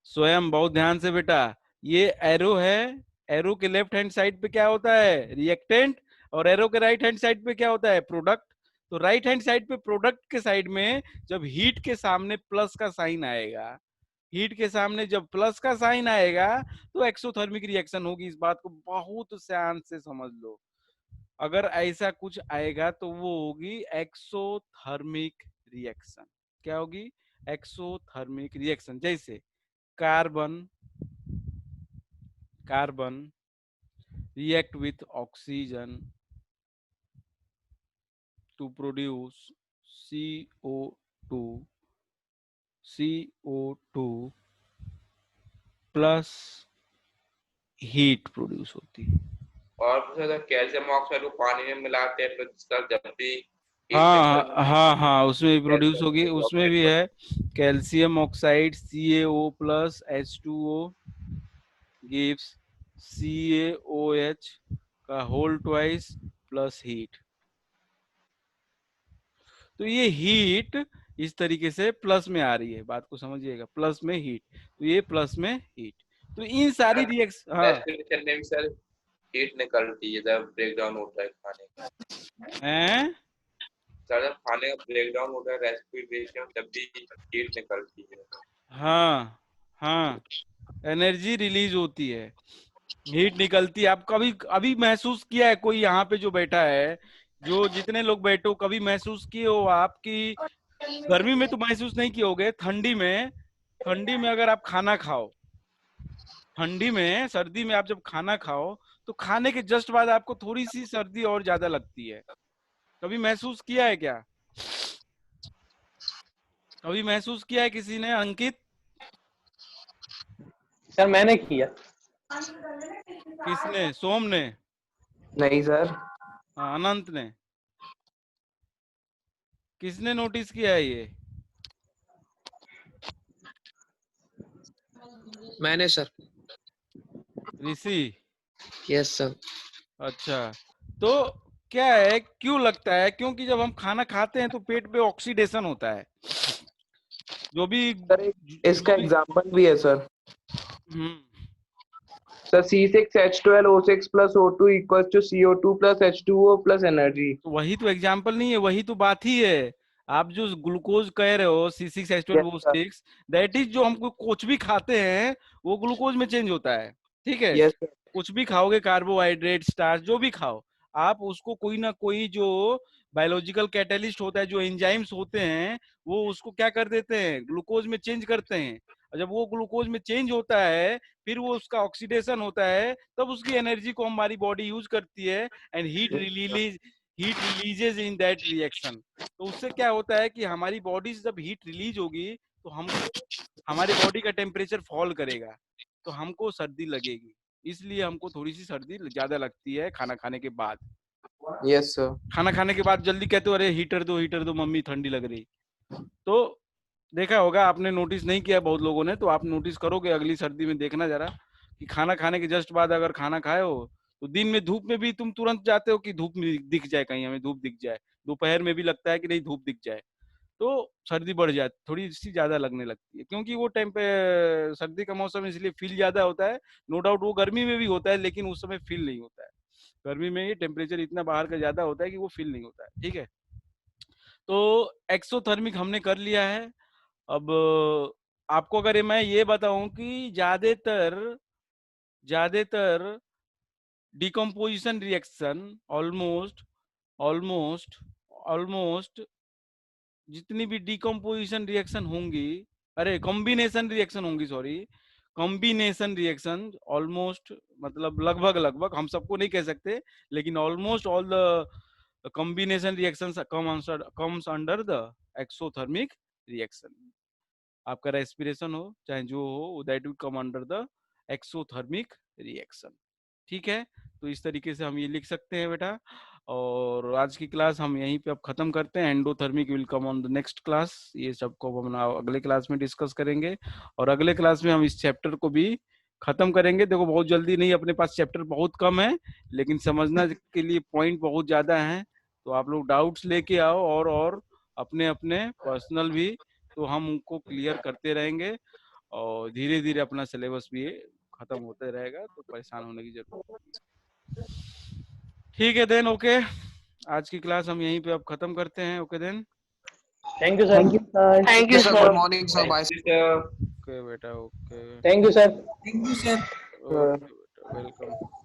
स्वयं बहुत ध्यान से बेटा, ये एरो है, एरो के लेफ्ट हैंड साइड पे क्या होता है, रिएक्टेंट, और एरो के राइट हैंड साइड पे क्या होता है, प्रोडक्ट। तो राइट हैंड साइड पे प्रोडक्ट के साइड में जब हीट के सामने प्लस का साइन आएगा, हीट के सामने जब प्लस का साइन आएगा, तो एक्सोथर्मिक रिएक्शन होगी। इस बात को बहुत ध्यान से समझ लो, अगर ऐसा कुछ आएगा तो वो होगी एक्सोथर्मिक रिएक्शन। क्या होगी, एक्सोथर्मिक रिएक्शन। जैसे carbon react with oxygen to produce CO2 plus heat produce होती है। और कैल्शियम ऑक्साइड को पानी में मिलाते हैं तो जिसका जब भी heat हाँ निकल हाँ हाँ, उसमें भी प्रोड्यूस कैल्शियम होगी, उसमें भी है calcium oxide CaO plus H2O gives CaOH का होल ट्वाइस प्लस हीट। तो ये हीट इस तरीके से प्लस में आ रही है, बात को समझिएगा, प्लस में हीट, तो ये प्लस में हीट। तो इन सारी रिएक्शन, हाँ रेस्पिरेशन में भी सर हीट निकलती है जब ब्रेक डाउन होता है खाने का। हैं सर जब खाने का ब्रेक डाउन होता है रेस्पिरेशन जब भी हीट निकलती है। हाँ हाँ, एनर्जी रिलीज होती है, हीट निकलती है। आप कभी अभी महसूस किया है, कोई यहाँ पे जो बैठा है, जो जितने लोग बैठे हो, कभी महसूस किए हो आपकी गर्मी में तो महसूस नहीं किए होगे, ठंडी में अगर आप खाना खाओ, ठंडी में, सर्दी में आप जब खाना खाओ तो खाने के जस्ट बाद आपको थोड़ी सी सर्दी और ज्यादा लगती है। कभी महसूस किया है क्या? कभी महसूस किया है किसी ने? अंकित? सर मैंने किया। किसने? सोम ने? नहीं सर। हाँ, अनंत ने? किसने नोटिस किया है ये? मैंने सर। ऋषि? Yes sir. अच्छा, तो क्या है, क्यों लगता है? क्योंकि जब हम खाना खाते हैं तो पेट पे ऑक्सीडेशन होता है, जो भी सर इसका एग्जांपल भी है sir. Sir C6H12O6 plus O2 equals to CO2 plus H2O plus energy। तो वही तो एग्जाम्पल नहीं है, वही तो बात ही है। आप जो ग्लूकोज कह रहे हो C6H12O6, दैट इज जो हम कुछ भी खाते हैं वो ग्लूकोज में चेंज होता है, ठीक है? Yes sir. कुछ भी खाओगे, कार्बोहाइड्रेट, स्टार्च, जो भी खाओ, आप उसको कोई ना कोई जो बायोलॉजिकल कैटलिस्ट होता है, जो एंजाइम्स होते हैं, वो उसको क्या कर देते हैं, ग्लूकोज में चेंज करते हैं। और जब वो ग्लूकोज में चेंज होता है, फिर वो उसका ऑक्सीडेशन होता है, तब उसकी एनर्जी को हमारी बॉडी यूज करती है, and heat releases in that reaction. तो उससे क्या होता है कि हमारी बॉडी से जब हीट रिलीज होगी तो हमको, हमारी बॉडी का टेम्परेचर फॉल करेगा, तो हमको सर्दी लगेगी। इसलिए हमको थोड़ी सी सर्दी ज्यादा लगती है खाना खाने के बाद। Yes sir. खाना खाने के बाद जल्दी कहते हो, अरे हीटर दो मम्मी, ठंडी लग रही। तो देखा होगा आपने, नोटिस नहीं किया बहुत लोगों ने, तो आप नोटिस करोगे अगली सर्दी में, देखना जरा कि खाना खाने के जस्ट बाद अगर खाना खाए हो तो दिन में धूप में भी तुम तुरंत जाते हो कि धूप में दिख जाए, कहीं हमें धूप दिख जाए। दोपहर में भी लगता है कि नहीं धूप दिख जाए, तो सर्दी बढ़ जाती, थोड़ी सी ज्यादा लगने लगती है, क्योंकि वो टाइम पे सर्दी का मौसम इसलिए फील ज्यादा होता है। नो डाउट वो गर्मी में भी होता है, लेकिन उस समय फील नहीं होता है। गर्मी में ये टेम्परेचर इतना बाहर का ज्यादा होता है कि वो फील नहीं होता है, ठीक है? तो एक्सोथर्मिक हमने कर लिया है। अब आपको अगर मैं ये बताऊं कि ज्यादातर डिकम्पोजिशन रिएक्शन, ऑलमोस्ट जितनी भी डिकम्पोजिशन रिएक्शन होंगी, अरे कॉम्बिनेशन रिएक्शन होंगी, सॉरी, कॉम्बिनेशन रिएक्शन ऑलमोस्ट, मतलब लगभग, हम सबको नहीं कह सकते, लेकिन almost all the combination reactions comes under the exothermic reaction. आपका रेस्पिरेशन हो चाहे जो हो, that will come under the exothermic reaction, ठीक है? तो इस तरीके से हम ये लिख सकते हैं बेटा। और आज की क्लास हम यहीं पे अब खत्म करते हैं। Endothermic will come on the next class, ये सबको हम अगले क्लास में डिस्कस करेंगे, और अगले क्लास में हम इस चैप्टर को भी खत्म करेंगे। देखो बहुत जल्दी नहीं, अपने पास चैप्टर बहुत कम है, लेकिन समझना के लिए पॉइंट बहुत ज्यादा हैं। तो आप लोग डाउट्स लेके आओ, और अपने अपने पर्सनल भी, तो हम उनको क्लियर करते रहेंगे, और धीरे धीरे अपना सिलेबस भी खत्म होते रहेगा, तो परेशान होने की जरूरत नहीं। ठीक है देन, ओके, आज की क्लास हम यहीं पे अब खत्म करते हैं। Okay then, thank you sir. Thank you sir. Thank you sir, sir. Good morning sir, bye. Okay बेटा, okay, thank you sir. Thank you sir. Okay बेटा, वेलकम।